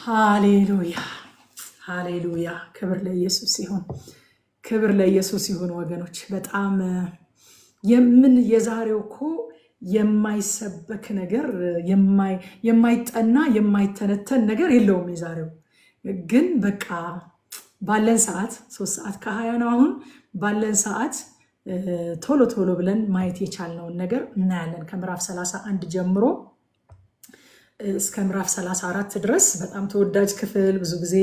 ሃሌሉያ ሃሌሉያ። ክብር ለኢየሱስ ይሁን፣ ክብር ለኢየሱስ ይሁን። ወገኖች በጣም የዛሬው እኮ የማይሰበክ ነገር የማይጠና የማይተነተን ነገር የለውም። የዛሬው ግን በቃ ባለን ሰዓት 3:20 ነው አሁን ባለን ሰዓት ቶሎ ቶሎ ብለን ማየት የቻልነውን ነገር እናያለን። ከምዕራፍ 31 ጀምሮ እስከ ምዕራፍ 34 ድረስ በጣም ተወዳጅ ክፍል፣ ብዙ ጊዜ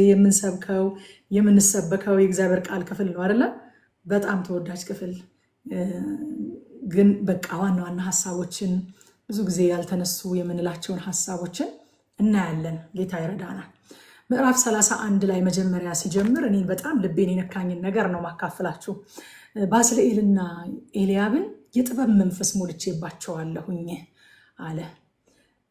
የምንሰበከው የእግዚአብሔር ቃል ክፍል ነው አይደለ? በጣም ተወዳጅ ክፍል ግን በቃ ዋና ዋና ሀሳቦችን ብዙ ጊዜ ያልተነሱ የምንላቸውን ሀሳቦችን እናያለን። ጌታ ይረዳናል። ምዕራፍ 31 ላይ መጀመሪያ ሲጀምር እኔ በጣም ልቤን የነካኝን ነገር ነው ማካፍላችሁ። ባስልኤልና ኤልያብን የጥበብ መንፈስ ሞልቼባቸዋለሁኝ አለ።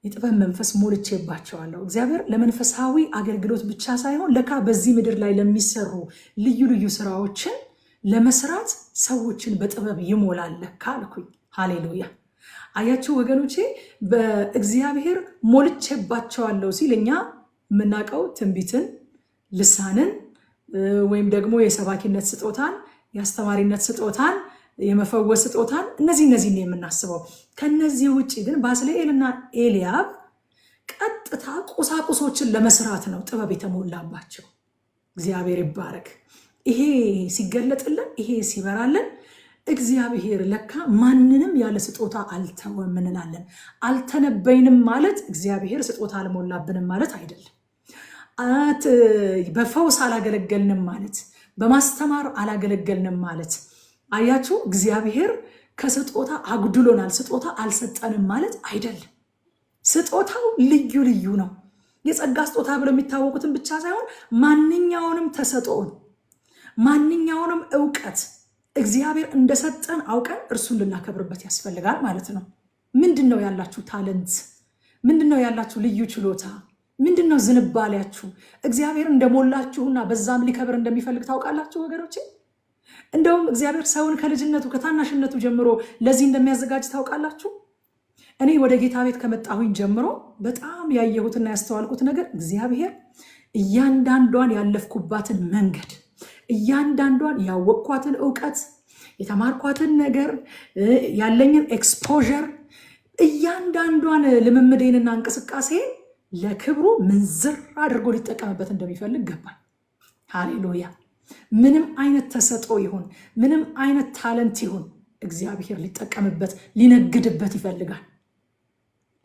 የጥበብ መንፈስ ሞልቼባቸዋለሁ። እግዚአብሔር ለመንፈሳዊ አገልግሎት ብቻ ሳይሆን ለካ በዚህ ምድር ላይ ለሚሰሩ ልዩ ልዩ ስራዎችን ለመስራት ሰዎችን በጥበብ ይሞላል ለካ አልኩኝ። ሃሌሉያ። አያችሁ ወገኖቼ፣ በእግዚአብሔር ሞልቼባቸዋለሁ ሲል እኛ የምናውቀው ትንቢትን፣ ልሳንን ወይም ደግሞ የሰባኪነት ስጦታን፣ የአስተማሪነት ስጦታን፣ የመፈወስ ስጦታን እነዚህ ነው የምናስበው። ከነዚህ ውጭ ግን ባስልኤልና ኤልያብ ቀጥታ ቁሳቁሶችን ለመስራት ነው ጥበብ የተሞላባቸው። እግዚአብሔር ይባረክ። ይሄ ሲገለጥልን፣ ይሄ ሲበራልን እግዚአብሔር ለካ ማንንም ያለ ስጦታ አልተወም እንላለን። አልተነበይንም ማለት እግዚአብሔር ስጦታ አልሞላብንም ማለት አይደለም። በፈውስ አላገለገልንም ማለት፣ በማስተማር አላገለገልንም ማለት። አያችሁ፣ እግዚአብሔር ከስጦታ አጉድሎናል፣ ስጦታ አልሰጠንም ማለት አይደለም። ስጦታው ልዩ ልዩ ነው። የጸጋ ስጦታ ብለው የሚታወቁትን ብቻ ሳይሆን ማንኛውንም ተሰጥኦን፣ ማንኛውንም እውቀት እግዚአብሔር እንደሰጠን አውቀን እርሱን ልናከብርበት ያስፈልጋል ማለት ነው። ምንድን ነው ያላችሁ ታለንት? ምንድን ነው ያላችሁ ልዩ ችሎታ? ምንድን ነው ዝንባሌያችሁ? እግዚአብሔር እንደሞላችሁና በዛም ሊከብር እንደሚፈልግ ታውቃላችሁ ወገኖቼ። እንደውም እግዚአብሔር ሰውን ከልጅነቱ ከታናሽነቱ ጀምሮ ለዚህ እንደሚያዘጋጅ ታውቃላችሁ። እኔ ወደ ጌታ ቤት ከመጣሁኝ ጀምሮ በጣም ያየሁትና ያስተዋልኩት ነገር እግዚአብሔር እያንዳንዷን ያለፍኩባትን መንገድ፣ እያንዳንዷን ያወቅኳትን እውቀት፣ የተማርኳትን ነገር፣ ያለኝን ኤክስፖዠር፣ እያንዳንዷን ልምምዴንና እንቅስቃሴን ለክብሩ ምንዝር አድርጎ ሊጠቀምበት እንደሚፈልግ ገባኝ። ሃሌሉያ። ምንም አይነት ተሰጥኦ ይሁን፣ ምንም አይነት ታለንት ይሁን እግዚአብሔር ሊጠቀምበት ሊነግድበት ይፈልጋል።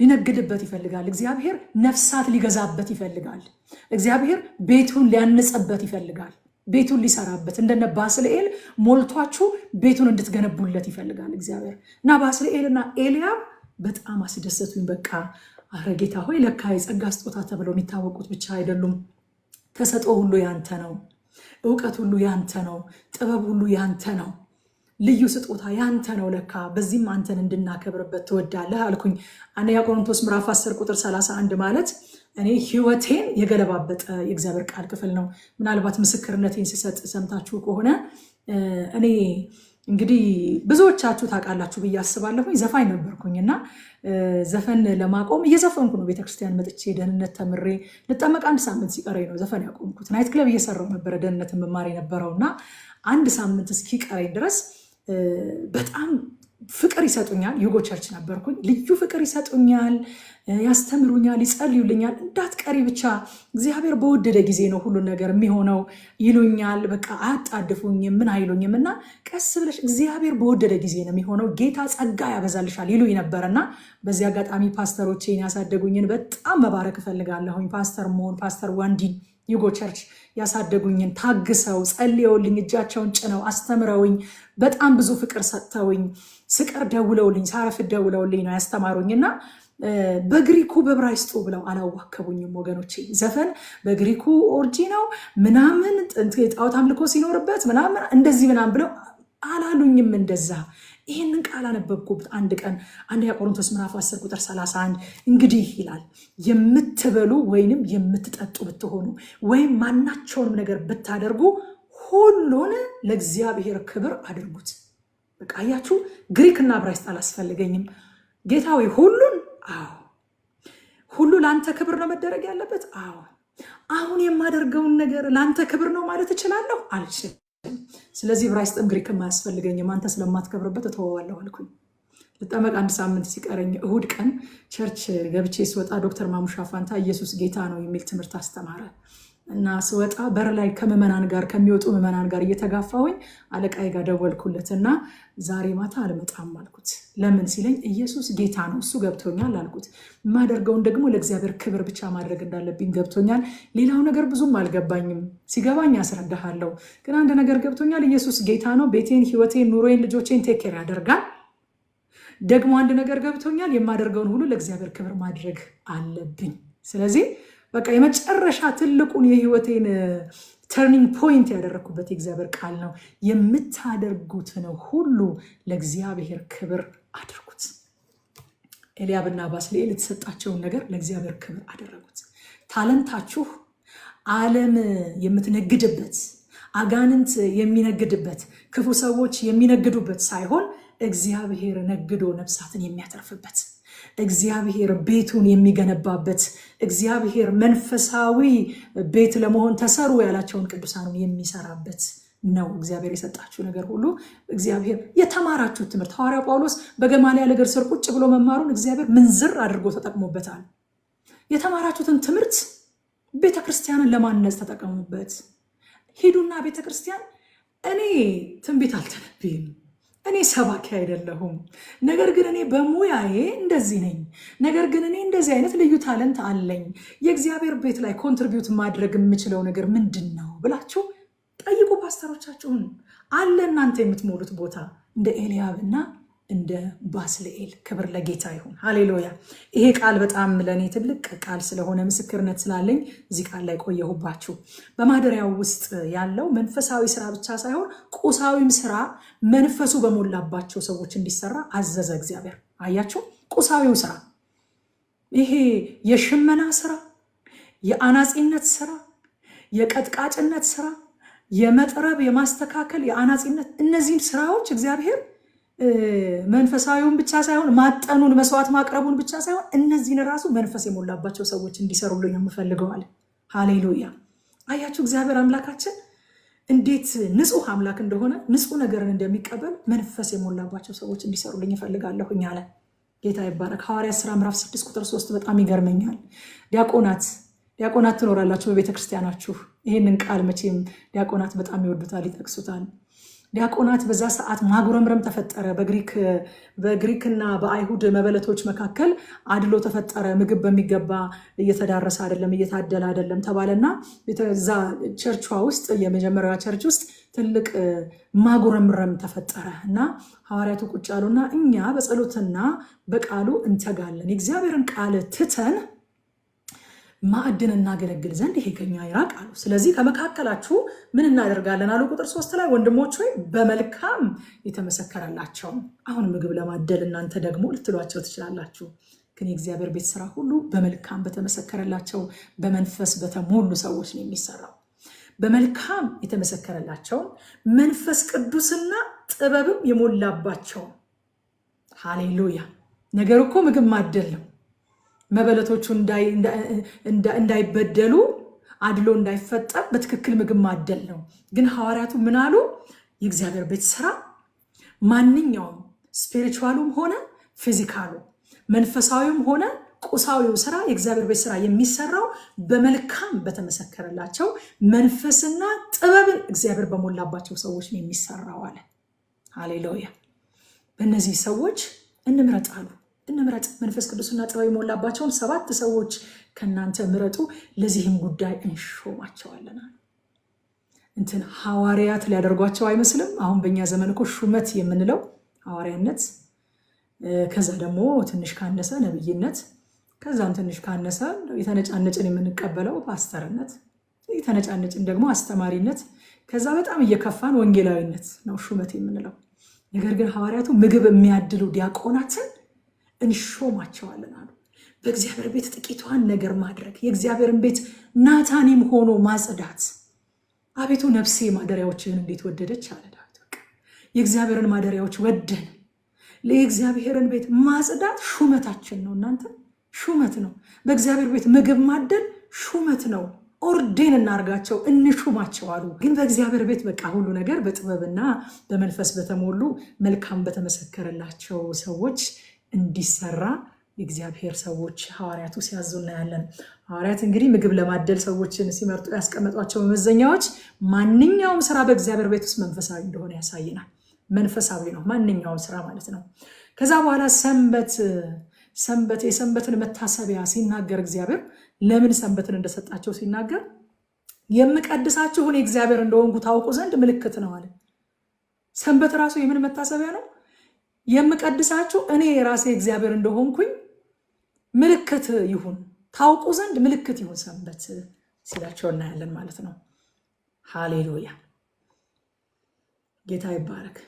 ሊነግድበት ይፈልጋል። እግዚአብሔር ነፍሳት ሊገዛበት ይፈልጋል። እግዚአብሔር ቤቱን ሊያንጽበት ይፈልጋል። ቤቱን ሊሰራበት እንደነ ባስልኤል ሞልቷችሁ ቤቱን እንድትገነቡለት ይፈልጋል እግዚአብሔር። እና ባስልኤልና ኤልያብ በጣም አስደሰቱኝ። በቃ አረ ጌታ ሆይ ለካ የጸጋ ስጦታ ተብለው የሚታወቁት ብቻ አይደሉም። ተሰጥኦ ሁሉ ያንተ ነው። እውቀት ሁሉ ያንተ ነው። ጥበብ ሁሉ ያንተ ነው። ልዩ ስጦታ ያንተ ነው ለካ። በዚህም አንተን እንድናከብርበት ትወዳለህ አልኩኝ። አንደኛ ቆሮንቶስ ምዕራፍ 10 ቁጥር 31 ማለት እኔ ህይወቴን የገለባበጠ የእግዚአብሔር ቃል ክፍል ነው። ምናልባት ምስክርነቴን ስሰጥ ሰምታችሁ ከሆነ እኔ እንግዲህ ብዙዎቻችሁ ታውቃላችሁ ብዬ አስባለሁኝ። ዘፋኝ ነበርኩኝ እና ዘፈን ለማቆም እየዘፈንኩ ነው ቤተክርስቲያን መጥቼ ደህንነት ተምሬ ልጠመቅ 1 ሳምንት ሲቀረኝ ነው ዘፈን ያቆምኩት። ናይት ክለብ እየሰራው ነበረ ደህንነት መማር የነበረው እና 1 ሳምንት እስኪቀረኝ ድረስ በጣም ፍቅር ይሰጡኛል። ዩጎ ቸርች ነበርኩኝ። ልዩ ፍቅር ይሰጡኛል፣ ያስተምሩኛል፣ ይጸልዩልኛል። እንዳትቀሪ ብቻ እግዚአብሔር በወደደ ጊዜ ነው ሁሉን ነገር የሚሆነው ይሉኛል። በቃ አያጣድፉኝም፣ ምን አይሉኝም። እና ቀስ ብለሽ እግዚአብሔር በወደደ ጊዜ ነው የሚሆነው፣ ጌታ ጸጋ ያበዛልሻል ይሉኝ ነበርና በዚህ አጋጣሚ ፓስተሮቼን ያሳደጉኝን በጣም መባረክ እፈልጋለሁኝ። ፓስተር መሆን ፓስተር ዋንዲን ዩጎ ቸርች ያሳደጉኝን ታግሰው ጸልየውልኝ እጃቸውን ጭነው አስተምረውኝ በጣም ብዙ ፍቅር ሰጥተውኝ ስቀር ደውለውልኝ ሳረፍ ደውለውልኝ ነው ያስተማሩኝና በግሪኩ በዕብራይስጡ ብለው አላዋከቡኝም ወገኖቼ። ዘፈን በግሪኩ ኦርጂ ነው ምናምን ጣዖት አምልኮ ሲኖርበት ምናምን እንደዚህ ምናምን ብለው አላሉኝም። እንደዛ ይህንን ቃል አነበብኩት አንድ ቀን አንደኛ ቆሮንቶስ ምዕራፍ 10 ቁጥር 31 እንግዲህ ይላል የምትበሉ ወይንም የምትጠጡ ብትሆኑ ወይም ማናቸውንም ነገር ብታደርጉ ሁሉን ለእግዚአብሔር ክብር አድርጉት። በቃ አያችሁ፣ ግሪክና ዕብራይስጥ አላስፈልገኝም። ጌታዊ ሁሉን፣ አዎ ሁሉ ለአንተ ክብር ነው መደረግ ያለበት። አዎ አሁን የማደርገውን ነገር ለአንተ ክብር ነው ማለት እችላለሁ? አልችልም። ስለዚህ ዕብራይስጥም ግሪክም አያስፈልገኝም፣ አንተ ስለማትከብርበት እተወዋለሁ አልኩኝ። ልጠመቅ 1 ሳምንት ሲቀረኝ እሁድ ቀን ቸርች ገብቼ ስወጣ ዶክተር ማሙሻ ፋንታ ኢየሱስ ጌታ ነው የሚል ትምህርት አስተማረ እና ስወጣ በር ላይ ከምዕመናን ጋር ከሚወጡ ምዕመናን ጋር እየተጋፋሁኝ አለቃዬ ጋር ደወልኩለት እና ዛሬ ማታ አልመጣም አልኩት። ለምን ሲለኝ ኢየሱስ ጌታ ነው እሱ ገብቶኛል አልኩት። የማደርገውን ደግሞ ለእግዚአብሔር ክብር ብቻ ማድረግ እንዳለብኝ ገብቶኛል። ሌላው ነገር ብዙም አልገባኝም፣ ሲገባኝ አስረዳሃለሁ። ግን አንድ ነገር ገብቶኛል፣ ኢየሱስ ጌታ ነው። ቤቴን፣ ህይወቴን፣ ኑሮዬን፣ ልጆቼን ቴክ ኬር ያደርጋል። ደግሞ አንድ ነገር ገብቶኛል፣ የማደርገውን ሁሉ ለእግዚአብሔር ክብር ማድረግ አለብኝ። ስለዚህ በቃ የመጨረሻ ትልቁን የህይወቴን ተርኒንግ ፖይንት ያደረግኩበት የእግዚአብሔር ቃል ነው። የምታደርጉትን ሁሉ ለእግዚአብሔር ክብር አድርጉት። ኤልያብና ባስልኤል የተሰጣቸውን ነገር ለእግዚአብሔር ክብር አደረጉት። ታለንታችሁ ዓለም የምትነግድበት፣ አጋንንት የሚነግድበት፣ ክፉ ሰዎች የሚነግዱበት ሳይሆን እግዚአብሔር ነግዶ ነፍሳትን የሚያተርፍበት፣ እግዚአብሔር ቤቱን የሚገነባበት፣ እግዚአብሔር መንፈሳዊ ቤት ለመሆን ተሰሩ ያላቸውን ቅዱሳኑን የሚሰራበት ነው። እግዚአብሔር የሰጣችሁ ነገር ሁሉ እግዚአብሔር የተማራችሁት ትምህርት ሐዋርያው ጳውሎስ በገማልያል እግር ስር ቁጭ ብሎ መማሩን እግዚአብሔር ምንዝር አድርጎ ተጠቅሞበታል። የተማራችሁትን ትምህርት ቤተክርስቲያንን ለማነጽ ተጠቀሙበት። ሂዱና ቤተክርስቲያን እኔ ትንቢት አልተነብይም፣ እኔ ሰባኪ አይደለሁም፣ ነገር ግን እኔ በሙያዬ እንደዚህ ነኝ፣ ነገር ግን እኔ እንደዚህ አይነት ልዩ ታለንት አለኝ፣ የእግዚአብሔር ቤት ላይ ኮንትሪቢዩት ማድረግ የምችለው ነገር ምንድን ነው ብላችሁ ጠይቁ ፓስተሮቻችሁን። አለ እናንተ የምትሞሉት ቦታ እንደ ኤልያብና እንደ ባስልኤል። ክብር ለጌታ ይሁን። ሃሌሉያ። ይሄ ቃል በጣም ለእኔ ትልቅ ቃል ስለሆነ ምስክርነት ስላለኝ እዚህ ቃል ላይ ቆየሁባችሁ። በማደሪያው ውስጥ ያለው መንፈሳዊ ስራ ብቻ ሳይሆን ቁሳዊም ስራ መንፈሱ በሞላባቸው ሰዎች እንዲሰራ አዘዘ እግዚአብሔር። አያችሁ፣ ቁሳዊው ስራ ይሄ የሽመና ስራ፣ የአናጺነት ስራ፣ የቀጥቃጭነት ስራ፣ የመጥረብ የማስተካከል የአናጺነት፣ እነዚህን ስራዎች እግዚአብሔር መንፈሳዊውን ብቻ ሳይሆን ማጠኑን መስዋዕት ማቅረቡን ብቻ ሳይሆን እነዚህን ራሱ መንፈስ የሞላባቸው ሰዎች እንዲሰሩልኝ የምፈልገዋል። ሃሌሉያ። አያችሁ እግዚአብሔር አምላካችን እንዴት ንጹህ አምላክ እንደሆነ፣ ንጹህ ነገርን እንደሚቀበል መንፈስ የሞላባቸው ሰዎች እንዲሰሩልኝ እፈልጋለሁ አለ። ጌታ ይባረክ። ሐዋርያት ሥራ ምዕራፍ 6 ቁጥር 3 በጣም ይገርመኛል። ዲያቆናት ትኖራላችሁ በቤተክርስቲያናችሁ። ይህንን ቃል መቼም ዲያቆናት በጣም ይወዱታል፣ ይጠቅሱታል። ዲያቆናት በዛ ሰዓት ማጉረምረም ተፈጠረ። በግሪክና በአይሁድ መበለቶች መካከል አድሎ ተፈጠረ። ምግብ በሚገባ እየተዳረሰ አይደለም፣ እየታደለ አይደለም ተባለና ዛ ቸርቿ ውስጥ የመጀመሪያ ቸርች ውስጥ ትልቅ ማጉረምረም ተፈጠረ እና ሐዋርያቱ ቁጭ አሉና እኛ በጸሎትና በቃሉ እንተጋለን፣ የእግዚአብሔርን ቃል ትተን ማዕድን እናገለግል ዘንድ ይሄ ከኛ ይራቅ አሉ። ስለዚህ ከመካከላችሁ ምን እናደርጋለን አሉ። ቁጥር 3 ላይ ወንድሞች ሆይ በመልካም የተመሰከረላቸው። አሁን ምግብ ለማደል እናንተ ደግሞ ልትሏቸው ትችላላችሁ፣ ግን የእግዚአብሔር ቤት ስራ ሁሉ በመልካም በተመሰከረላቸው በመንፈስ በተሞሉ ሰዎች ነው የሚሰራው። በመልካም የተመሰከረላቸው መንፈስ ቅዱስና ጥበብም የሞላባቸው። ሃሌሉያ። ነገር እኮ ምግብ ማደል ነው። መበለቶቹ እንዳይበደሉ አድሎ እንዳይፈጠር በትክክል ምግብ ማደል ነው። ግን ሐዋርያቱ ምን አሉ? የእግዚአብሔር ቤት ስራ ማንኛውም ስፒሪቹዋሉም ሆነ ፊዚካሉ፣ መንፈሳዊም ሆነ ቁሳዊው ስራ የእግዚአብሔር ቤት ስራ የሚሰራው በመልካም በተመሰከረላቸው መንፈስና ጥበብን እግዚአብሔር በሞላባቸው ሰዎች ነው የሚሰራው አለ። ሃሌሉያ። በእነዚህ ሰዎች እንምረጣሉ። እንምረጥ። መንፈስ ቅዱስና ጥበብ የሞላባቸውን 7 ሰዎች ከእናንተ ምረጡ፣ ለዚህም ጉዳይ እንሾማቸዋለን። እንትን ሐዋርያት ሊያደርጓቸው አይመስልም? አሁን በእኛ ዘመን እኮ ሹመት የምንለው ሐዋርያነት፣ ከዛ ደግሞ ትንሽ ካነሰ ነብይነት፣ ከዛም ትንሽ ካነሰ የተነጫነጭን የምንቀበለው ፓስተርነት፣ የተነጫነጭን ደግሞ አስተማሪነት፣ ከዛ በጣም እየከፋን ወንጌላዊነት ነው ሹመት የምንለው። ነገር ግን ሐዋርያቱ ምግብ የሚያድሉ ዲያቆናትን እንሾማቸዋለን አሉ። በእግዚአብሔር ቤት ጥቂቷን ነገር ማድረግ፣ የእግዚአብሔርን ቤት ናታኒም ሆኖ ማጽዳት። አቤቱ ነፍሴ ማደሪያዎችህን እንዴት ወደደች አለ ዳዊት። የእግዚአብሔርን ማደሪያዎች ወደን ለእግዚአብሔርን ቤት ማጽዳት ሹመታችን ነው። እናንተ ሹመት ነው። በእግዚአብሔር ቤት ምግብ ማደል ሹመት ነው። ኦርዴን እናርጋቸው እንሹማቸው አሉ። ግን በእግዚአብሔር ቤት በቃ ሁሉ ነገር በጥበብና በመንፈስ በተሞሉ መልካም በተመሰከረላቸው ሰዎች እንዲሰራ የእግዚአብሔር ሰዎች ሐዋርያቱ ሲያዙ እናያለን። ሐዋርያት እንግዲህ ምግብ ለማደል ሰዎችን ሲመርጡ ያስቀመጧቸው መመዘኛዎች ማንኛውም ስራ በእግዚአብሔር ቤት ውስጥ መንፈሳዊ እንደሆነ ያሳየናል። መንፈሳዊ ነው ማንኛውም ስራ ማለት ነው። ከዛ በኋላ የሰንበትን መታሰቢያ ሲናገር እግዚአብሔር ለምን ሰንበትን እንደሰጣቸው ሲናገር የምቀድሳችሁ እኔ እግዚአብሔር እንደሆንኩ ታውቁ ዘንድ ምልክት ነው አለ። ሰንበት ራሱ የምን መታሰቢያ ነው? የምቀድሳችሁ እኔ ራሴ እግዚአብሔር እንደሆንኩኝ ምልክት ይሁን፣ ታውቁ ዘንድ ምልክት ይሁን ሰንበት ሲላቸው እናያለን ማለት ነው። ሃሌሉያ ጌታ ይባረክ።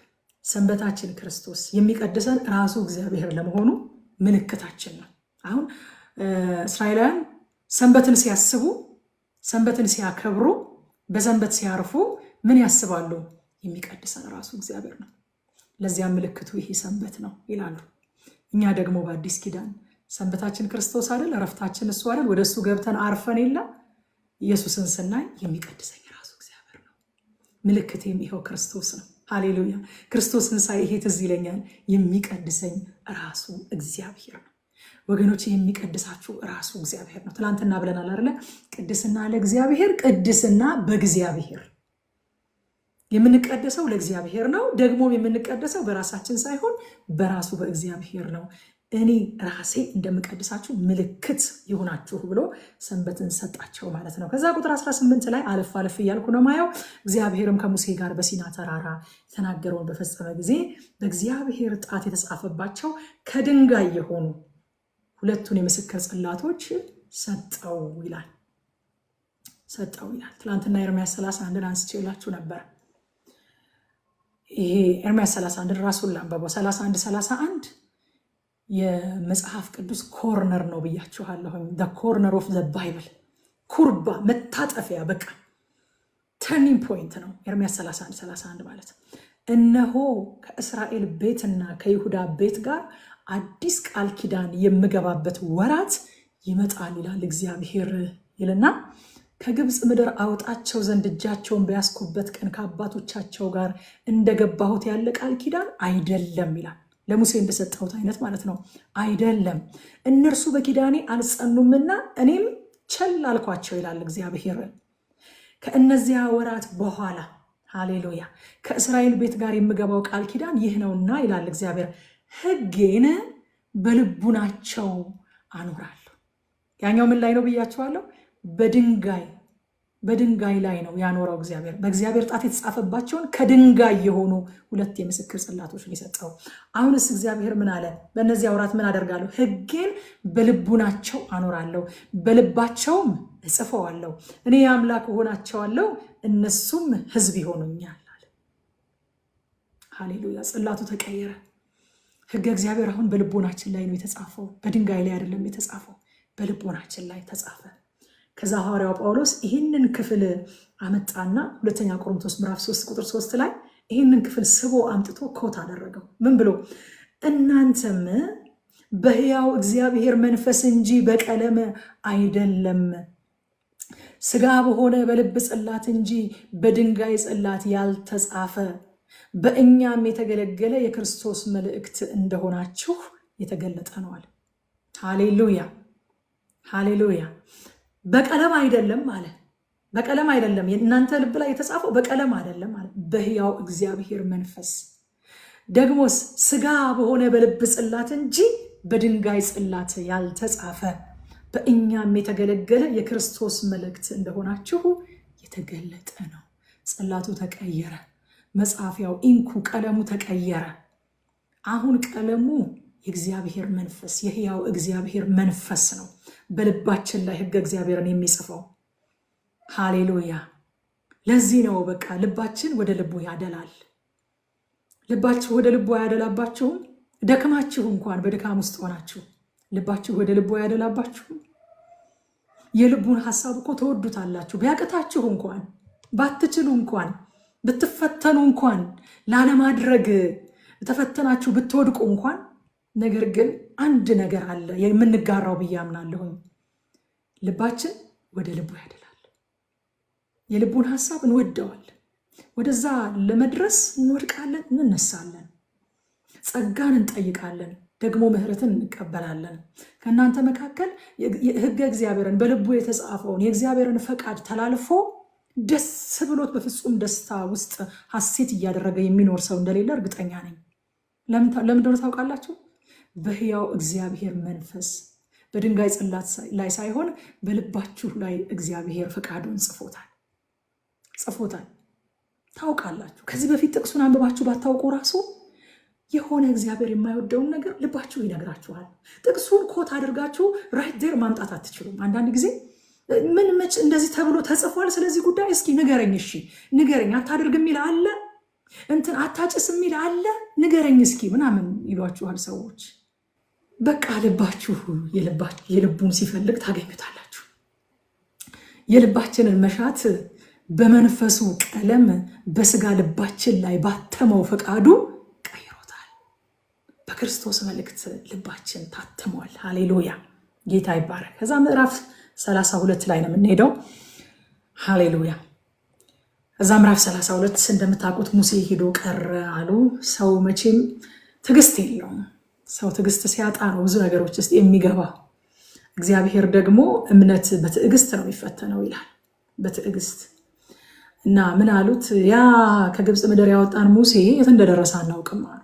ሰንበታችን ክርስቶስ የሚቀድሰን ራሱ እግዚአብሔር ለመሆኑ ምልክታችን ነው። አሁን እስራኤላውያን ሰንበትን ሲያስቡ፣ ሰንበትን ሲያከብሩ፣ በሰንበት ሲያርፉ ምን ያስባሉ? የሚቀድሰን ራሱ እግዚአብሔር ነው፣ ለዚያ ምልክቱ ይሄ ሰንበት ነው ይላሉ። እኛ ደግሞ በአዲስ ኪዳን ሰንበታችን ክርስቶስ አይደል? እረፍታችን እሱ አይደል? ወደ እሱ ገብተን አርፈን የለ ኢየሱስን ስናይ የሚቀድሰኝ ራሱ እግዚአብሔር ነው፣ ምልክቴም ይኸው ክርስቶስ ነው። ሃሌሉያ ክርስቶስን ሳይ ይሄ ትዝ ይለኛል፣ የሚቀድሰኝ ራሱ እግዚአብሔር ነው። ወገኖች የሚቀድሳችሁ ራሱ እግዚአብሔር ነው። ትናንትና ብለናል አይደለ? ቅድስና ለእግዚአብሔር፣ ቅድስና በእግዚአብሔር። የምንቀደሰው ለእግዚአብሔር ነው። ደግሞ የምንቀደሰው በራሳችን ሳይሆን በራሱ በእግዚአብሔር ነው። እኔ ራሴ እንደምቀድሳችሁ ምልክት ይሁናችሁ ብሎ ሰንበትን ሰጣቸው ማለት ነው። ከዛ ቁጥር 18 ላይ አለፍ አለፍ እያልኩ ነው ማየው። እግዚአብሔርም ከሙሴ ጋር በሲና ተራራ የተናገረውን በፈጸመ ጊዜ በእግዚአብሔር ጣት የተጻፈባቸው ከድንጋይ የሆኑ ሁለቱን የምስክር ጽላቶች ሰጠው ይላል። ትናንትና ኤርምያስ 31 አንስቼላችሁ ነበር። ይሄ ኤርምያስ 31 ራሱን ላንበበው። 31 የመጽሐፍ ቅዱስ ኮርነር ነው ብያችኋለሁ። ኮርነር ኦፍ ዘ ባይብል፣ ኩርባ መታጠፊያ፣ በቃ ተርኒንግ ፖይንት ነው ኤርምያስ 31 ማለት። እነሆ ከእስራኤል ቤትና ከይሁዳ ቤት ጋር አዲስ ቃል ኪዳን የምገባበት ወራት ይመጣል ይላል እግዚአብሔር ይልና ከግብፅ ምድር አውጣቸው ዘንድ እጃቸውን በያስኩበት ቀን ከአባቶቻቸው ጋር እንደገባሁት ያለ ቃል ኪዳን አይደለም ይላል። ለሙሴ እንደሰጠሁት አይነት ማለት ነው። አይደለም እነርሱ በኪዳኔ አልጸኑምና እኔም ቸል አልኳቸው ይላል እግዚአብሔር። ከእነዚያ ወራት በኋላ ሃሌሉያ ከእስራኤል ቤት ጋር የምገባው ቃል ኪዳን ይህ ነውና ይላል እግዚአብሔር፣ ሕጌን በልቡናቸው አኖራለሁ። ያኛው ምን ላይ ነው ብያቸዋለሁ? በድንጋይ ላይ ነው ያኖረው እግዚአብሔር። በእግዚአብሔር ጣት የተጻፈባቸውን ከድንጋይ የሆኑ ሁለት የምስክር ጽላቶች የሰጠው። አሁንስ እግዚአብሔር ምን አለ? በእነዚያ ወራት ምን አደርጋለሁ? ሕጌን በልቡናቸው አኖራለሁ፣ በልባቸውም እጽፈዋለሁ። እኔ የአምላክ እሆናቸዋለሁ፣ እነሱም ሕዝብ ይሆኑኛል አለ። ሃሌሉያ ጽላቱ ተቀየረ። ሕገ እግዚአብሔር አሁን በልቦናችን ላይ ነው የተጻፈው። በድንጋይ ላይ አይደለም የተጻፈው፣ በልቦናችን ላይ ተጻፈ። ከዛ ሐዋርያው ጳውሎስ ይህንን ክፍል አመጣና ሁለተኛ ቆሮንቶስ ምዕራፍ 3 ቁጥር 3 ላይ ይህንን ክፍል ስቦ አምጥቶ ኮት አደረገው። ምን ብሎ? እናንተም በሕያው እግዚአብሔር መንፈስ እንጂ በቀለም አይደለም፣ ሥጋ በሆነ በልብ ጽላት እንጂ በድንጋይ ጽላት ያልተጻፈ በእኛም የተገለገለ የክርስቶስ መልእክት እንደሆናችሁ የተገለጠ ነዋል። ሃሌሉያ በቀለም አይደለም አለ። በቀለም አይደለም፣ የእናንተ ልብ ላይ የተጻፈው በቀለም አይደለም አለ፣ በሕያው እግዚአብሔር መንፈስ። ደግሞስ ሥጋ በሆነ በልብ ጽላት እንጂ በድንጋይ ጽላት ያልተጻፈ በእኛም የተገለገለ የክርስቶስ መልእክት እንደሆናችሁ የተገለጠ ነው። ጽላቱ ተቀየረ፣ መጻፊያው ኢንኩ ቀለሙ ተቀየረ። አሁን ቀለሙ የእግዚአብሔር መንፈስ የሕያው እግዚአብሔር መንፈስ ነው በልባችን ላይ ሕገ እግዚአብሔርን የሚጽፈው። ሃሌሉያ ለዚህ ነው በቃ ልባችን ወደ ልቡ ያደላል። ልባችሁ ወደ ልቡ ያደላባችሁም? ደክማችሁ እንኳን በድካም ውስጥ ሆናችሁ ልባችሁ ወደ ልቡ ያደላባችሁም? የልቡን ሐሳብ እኮ ተወዱታላችሁ። ቢያቅታችሁ እንኳን ባትችሉ እንኳን ብትፈተኑ እንኳን ላለማድረግ ተፈተናችሁ ብትወድቁ እንኳን ነገር ግን አንድ ነገር አለ የምንጋራው ብዬ አምናለሁኝ። ልባችን ወደ ልቡ ያደላል። የልቡን ሐሳብ እንወደዋለን። ወደዛ ለመድረስ እንወድቃለን፣ እንነሳለን። ጸጋን እንጠይቃለን፣ ደግሞ ምህረትን እንቀበላለን። ከእናንተ መካከል ሕገ እግዚአብሔርን በልቡ የተጻፈውን የእግዚአብሔርን ፈቃድ ተላልፎ ደስ ብሎት በፍጹም ደስታ ውስጥ ሐሴት እያደረገ የሚኖር ሰው እንደሌለ እርግጠኛ ነኝ። ለምን እንደሆነ ታውቃላችሁ? በሕያው እግዚአብሔር መንፈስ በድንጋይ ጽላት ላይ ሳይሆን በልባችሁ ላይ እግዚአብሔር ፈቃዱን ጽፎታል። ታውቃላችሁ። ከዚህ በፊት ጥቅሱን አንብባችሁ ባታውቁ ራሱ የሆነ እግዚአብሔር የማይወደውን ነገር ልባችሁ ይነግራችኋል። ጥቅሱን ኮት አድርጋችሁ ራይት ዴር ማምጣት አትችሉም። አንዳንድ ጊዜ ምን መች እንደዚህ ተብሎ ተጽፏል፣ ስለዚህ ጉዳይ እስኪ ንገረኝ፣ እሺ ንገረኝ፣ አታድርግ የሚል አለ፣ እንትን አታጭስ የሚል አለ፣ ንገረኝ እስኪ ምናምን ይሏችኋል ሰዎች። በቃ ልባችሁ የልቡን ሲፈልግ ታገኙታላችሁ። የልባችንን መሻት በመንፈሱ ቀለም በስጋ ልባችን ላይ ባተመው ፈቃዱ ቀይሮታል። በክርስቶስ መልእክት ልባችን ታትሟል። ሃሌሉያ፣ ጌታ ይባረክ። ከዛ ምዕራፍ 32 ላይ ነው የምንሄደው። ሃሌሉያ። እዛ ምዕራፍ 32 እንደምታውቁት ሙሴ ሄዶ ቀረ አሉ። ሰው መቼም ትዕግስት የለውም። ሰው ትዕግስት ሲያጣ ነው ብዙ ነገሮች ውስጥ የሚገባ። እግዚአብሔር ደግሞ እምነት በትዕግስት ነው የሚፈተነው ይላል። በትዕግስት እና ምን አሉት? ያ ከግብፅ ምድር ያወጣን ሙሴ የት እንደደረሰ አናውቅም አሉ።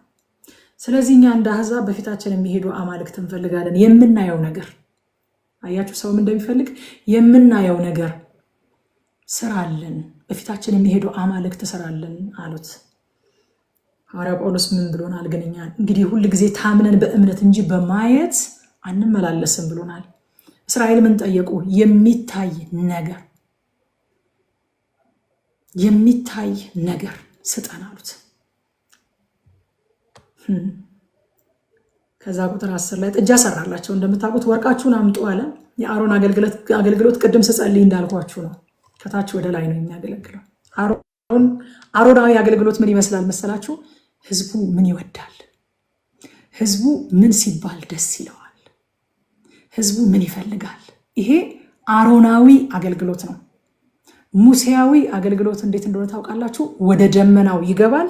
ስለዚህ እኛ እንደ አሕዛብ በፊታችን የሚሄዱ አማልክት እንፈልጋለን። የምናየው ነገር አያችሁ፣ ሰውም እንደሚፈልግ የምናየው ነገር ስራለን፣ በፊታችን የሚሄዱ አማልክት ስራለን አሉት። ሐዋርያ ጳውሎስ ምን ብሎናል? ግን እኛ እንግዲህ ሁል ጊዜ ታምነን በእምነት እንጂ በማየት አንመላለስም ብሎናል። እስራኤል ምን ጠየቁ? የሚታይ ነገር ስጠን አሉት። ከዛ ቁጥር 10 ላይ ጥጃ ሰራላቸው። እንደምታውቁት ወርቃችሁን አምጡ አለ። የአሮን አገልግሎት ቅድም ስጸልይ እንዳልኳችሁ ነው። ከታች ወደ ላይ ነው የሚያገለግለው። አሮናዊ አገልግሎት ምን ይመስላል መሰላችሁ? ህዝቡ ምን ይወዳል? ህዝቡ ምን ሲባል ደስ ይለዋል? ህዝቡ ምን ይፈልጋል? ይሄ አሮናዊ አገልግሎት ነው። ሙሴያዊ አገልግሎት እንዴት እንደሆነ ታውቃላችሁ? ወደ ደመናው ይገባል።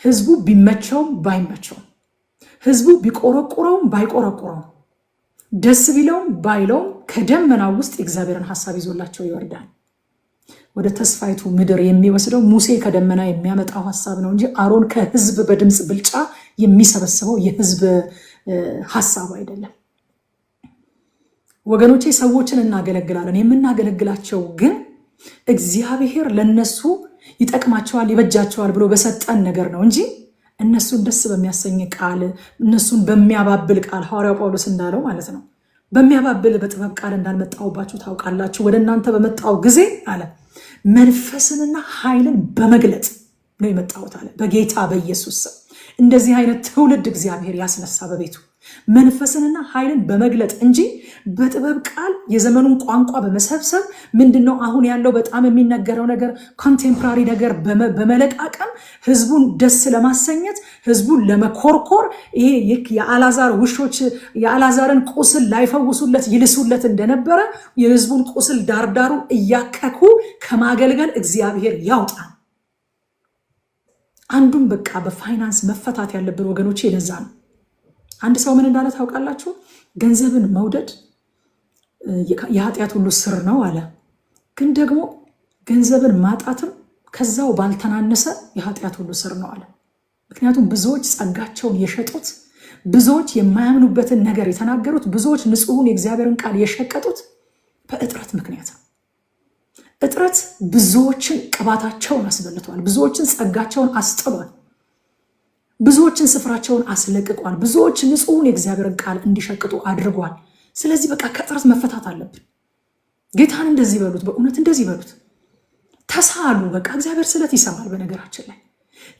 ህዝቡ ቢመቸውም ባይመቸውም፣ ህዝቡ ቢቆረቁረውም ባይቆረቁረውም፣ ደስ ቢለውም ባይለውም ከደመናው ውስጥ የእግዚአብሔርን ሐሳብ ይዞላቸው ይወርዳል። ወደ ተስፋይቱ ምድር የሚወስደው ሙሴ ከደመና የሚያመጣው ሐሳብ ነው እንጂ አሮን ከህዝብ በድምፅ ብልጫ የሚሰበስበው የህዝብ ሐሳብ አይደለም። ወገኖቼ ሰዎችን እናገለግላለን። የምናገለግላቸው ግን እግዚአብሔር ለነሱ ይጠቅማቸዋል ይበጃቸዋል ብሎ በሰጠን ነገር ነው እንጂ እነሱን ደስ በሚያሰኝ ቃል፣ እነሱን በሚያባብል ቃል ሐዋርያው ጳውሎስ እንዳለው ማለት ነው። በሚያባብል በጥበብ ቃል እንዳልመጣሁባችሁ ታውቃላችሁ። ወደ እናንተ በመጣው ጊዜ አለ መንፈስንና ኃይልን በመግለጥ ነው የመጣሁት አለ። በጌታ በኢየሱስ ስም እንደዚህ አይነት ትውልድ እግዚአብሔር ያስነሳ በቤቱ መንፈስንና ኃይልን በመግለጥ እንጂ በጥበብ ቃል የዘመኑን ቋንቋ በመሰብሰብ ምንድነው አሁን ያለው በጣም የሚነገረው ነገር ኮንቴምፖራሪ ነገር በመለቃቀም ህዝቡን ደስ ለማሰኘት ህዝቡን ለመኮርኮር ይሄ የአልዓዛር ውሾች የአልዓዛርን ቁስል ላይፈውሱለት ይልሱለት እንደነበረ የህዝቡን ቁስል ዳርዳሩ እያከኩ ከማገልገል እግዚአብሔር ያውጣል። አንዱም በቃ በፋይናንስ መፈታት ያለብን ወገኖች የለዛ ነው። አንድ ሰው ምን እንዳለ ታውቃላችሁ? ገንዘብን መውደድ የኃጢአት ሁሉ ስር ነው አለ። ግን ደግሞ ገንዘብን ማጣትም ከዛው ባልተናነሰ የኃጢአት ሁሉ ስር ነው አለ። ምክንያቱም ብዙዎች ጸጋቸውን የሸጡት፣ ብዙዎች የማያምኑበትን ነገር የተናገሩት፣ ብዙዎች ንጹሑን የእግዚአብሔርን ቃል የሸቀጡት በእጥረት ምክንያት ነው። እጥረት ብዙዎችን ቅባታቸውን አስበልቷል። ብዙዎችን ጸጋቸውን አስጥሏል። ብዙዎችን ስፍራቸውን አስለቅቋል። ብዙዎች ንጹሑን የእግዚአብሔርን ቃል እንዲሸቅጡ አድርጓል። ስለዚህ በቃ ከእጥረት መፈታት አለብን። ጌታን እንደዚህ በሉት፣ በእውነት እንደዚህ በሉት። ተሳሉ። በቃ እግዚአብሔር ስለት ይሰማል። በነገራችን ላይ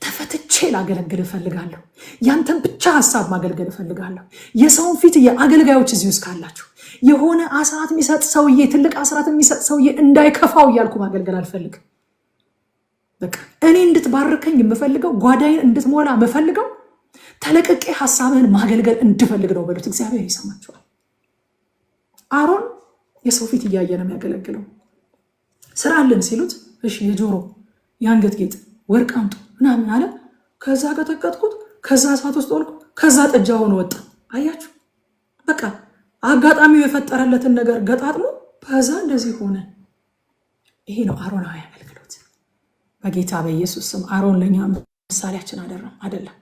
ተፈትቼ ላገለግል እፈልጋለሁ። ያንተን ብቻ ሀሳብ ማገልገል እፈልጋለሁ። የሰውን ፊት የአገልጋዮች እዚህ ውስጥ ካላችሁ የሆነ አስራት የሚሰጥ ሰውዬ፣ ትልቅ አስራት የሚሰጥ ሰውዬ እንዳይከፋው እያልኩ ማገልገል አልፈልግም። በቃ እኔ እንድትባርከኝ የምፈልገው፣ ጓዳይን እንድትሞላ የምፈልገው፣ ተለቅቄ ሀሳብህን ማገልገል እንድፈልግ ነው በሉት። እግዚአብሔር ይሰማችኋል። አሮን የሰው ፊት እያየ ነው የሚያገለግለው። ስራልን ሲሉት እሺ የጆሮ የአንገት ጌጥ ወርቅ አምጡ ምናምን አለ። ከዛ ቀጠቀጥኩት፣ ከዛ እሳት ውስጥ ወልኩ፣ ከዛ ጥጃ ሆኖ ወጣ። አያችሁ በቃ አጋጣሚው የፈጠረለትን ነገር ገጣጥሞ ከዛ እንደዚህ ሆነ። ይሄ ነው አሮናዊ አገልግሎት። በጌታ በኢየሱስ ስም አሮን ለኛ ምሳሌያችን አይደለም።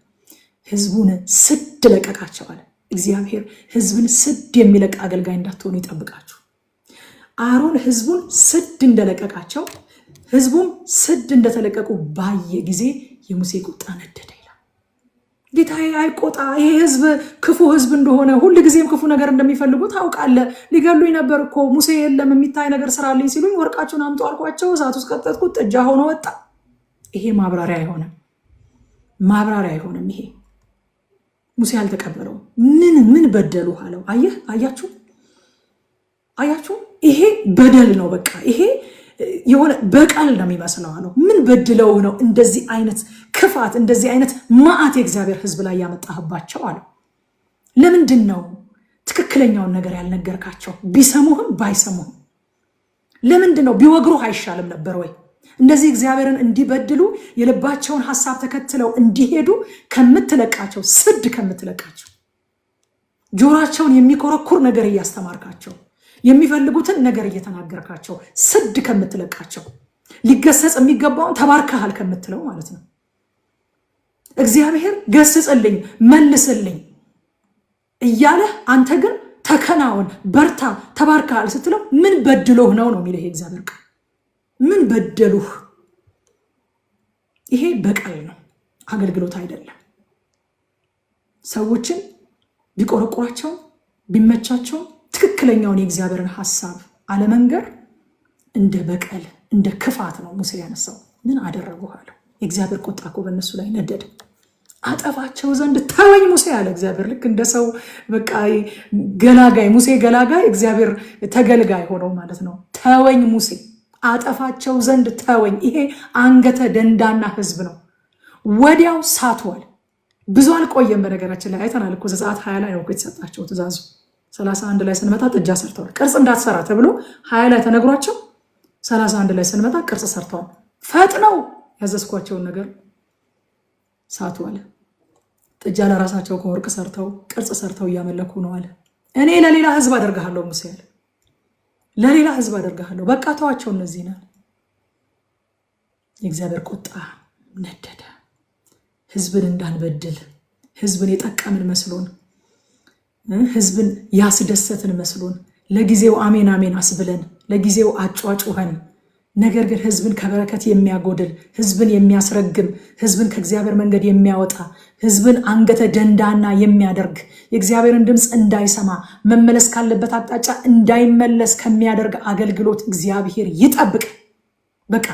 ህዝቡን ስድ ለቀቃቸው አለ እግዚአብሔር። ህዝብን ስድ የሚለቅ አገልጋይ እንዳትሆኑ ይጠብቃችሁ። አሮን ህዝቡን ስድ እንደለቀቃቸው ህዝቡም ስድ እንደተለቀቁ ባየ ጊዜ የሙሴ ቁጣ ነደደ ይላል። ጌታዬ አይቆጣ፣ ይሄ ህዝብ ክፉ ህዝብ እንደሆነ ሁልጊዜም ክፉ ነገር እንደሚፈልጉ ታውቃለህ። ሊገሉኝ ነበር እኮ ሙሴ የለም የሚታይ ነገር ስራልኝ ሲሉኝ ወርቃቸውን አምጡ አልኳቸው፣ እሳት ውስጥ ቀጠጥኩት፣ ጥጃ ሆኖ ወጣ። ይሄ ማብራሪያ አይሆንም። ይሄ ሙሴ አልተቀበለውም። ምን በደሉ አለው። አያችሁ ይሄ በደል ነው። በቃ ይሄ የሆነ በቀል ነው የሚመስለው አለው። ምን በድለው ነው እንደዚህ አይነት ክፋት እንደዚህ አይነት መዓት የእግዚአብሔር ህዝብ ላይ ያመጣህባቸው አለው። ለምንድን ነው ትክክለኛውን ነገር ያልነገርካቸው? ቢሰሙህም ባይሰሙህም ለምንድን ነው ቢወግሩህ አይሻልም ነበር ወይ? እንደዚህ እግዚአብሔርን እንዲበድሉ የልባቸውን ሐሳብ ተከትለው እንዲሄዱ ከምትለቃቸው፣ ስድ ከምትለቃቸው፣ ጆሮአቸውን የሚኮረኩር ነገር እያስተማርካቸው፣ የሚፈልጉትን ነገር እየተናገርካቸው፣ ስድ ከምትለቃቸው፣ ሊገሰጽ የሚገባውን ተባርከሃል ከምትለው ማለት ነው። እግዚአብሔር ገስጽልኝ መልስልኝ እያለህ አንተ ግን ተከናወን፣ በርታ፣ ተባርከሃል ስትለው ምን በድሎህ ነው የሚለው የእግዚአብሔር ቃል። ምን በደሉህ? ይሄ በቀል ነው፣ አገልግሎት አይደለም። ሰዎችን ቢቆረቆራቸው ቢመቻቸው ትክክለኛውን የእግዚአብሔርን ሐሳብ አለመንገር እንደ በቀል እንደ ክፋት ነው ሙሴ ያነሳው። ምን አደረጉ አለው። የእግዚአብሔር ቁጣ እኮ በእነሱ ላይ ነደደ። አጠፋቸው ዘንድ ተወኝ ሙሴ አለ እግዚአብሔር። ልክ እንደ ሰው በቃ ገላጋይ፣ ሙሴ ገላጋይ፣ እግዚአብሔር ተገልጋይ ሆነው ማለት ነው። ተወኝ ሙሴ፣ አጠፋቸው ዘንድ ተወኝ። ይሄ አንገተ ደንዳና ህዝብ ነው። ወዲያው ሳቷል። ብዙ አልቆየም። በነገራችን ላይ አይተናል እኮ ዘጸአት 20 ላይ ነው የተሰጣቸው ትእዛዙ። 31 ላይ ስንመጣ ጥጃ ሰርተዋል። ቅርጽ እንዳትሰራ ተብሎ 20 ላይ ተነግሯቸው 31 ላይ ስንመጣ ቅርጽ ሰርተዋል። ፈጥነው ያዘዝኳቸውን ነገር ሳቱ አለ። ጥጃ ለራሳቸው ከወርቅ ሰርተው ቅርጽ ሰርተው እያመለኩ ነው አለ። እኔ ለሌላ ህዝብ አደርግሃለሁ ሙሴ አለ። ለሌላ ህዝብ አደርግሃለሁ። በቃ ተዋቸው እነዚህ ናል። የእግዚአብሔር ቁጣ ነደደ። ህዝብን እንዳንበድል፣ ህዝብን የጠቀምን መስሎን፣ ህዝብን ያስደሰትን መስሎን፣ ለጊዜው አሜን አሜን አስብለን፣ ለጊዜው አጫጩኸን፣ ነገር ግን ህዝብን ከበረከት የሚያጎድል፣ ህዝብን የሚያስረግም፣ ህዝብን ከእግዚአብሔር መንገድ የሚያወጣ፣ ህዝብን አንገተ ደንዳና የሚያደርግ፣ የእግዚአብሔርን ድምፅ እንዳይሰማ፣ መመለስ ካለበት አቅጣጫ እንዳይመለስ ከሚያደርግ አገልግሎት እግዚአብሔር ይጠብቅ። በቃ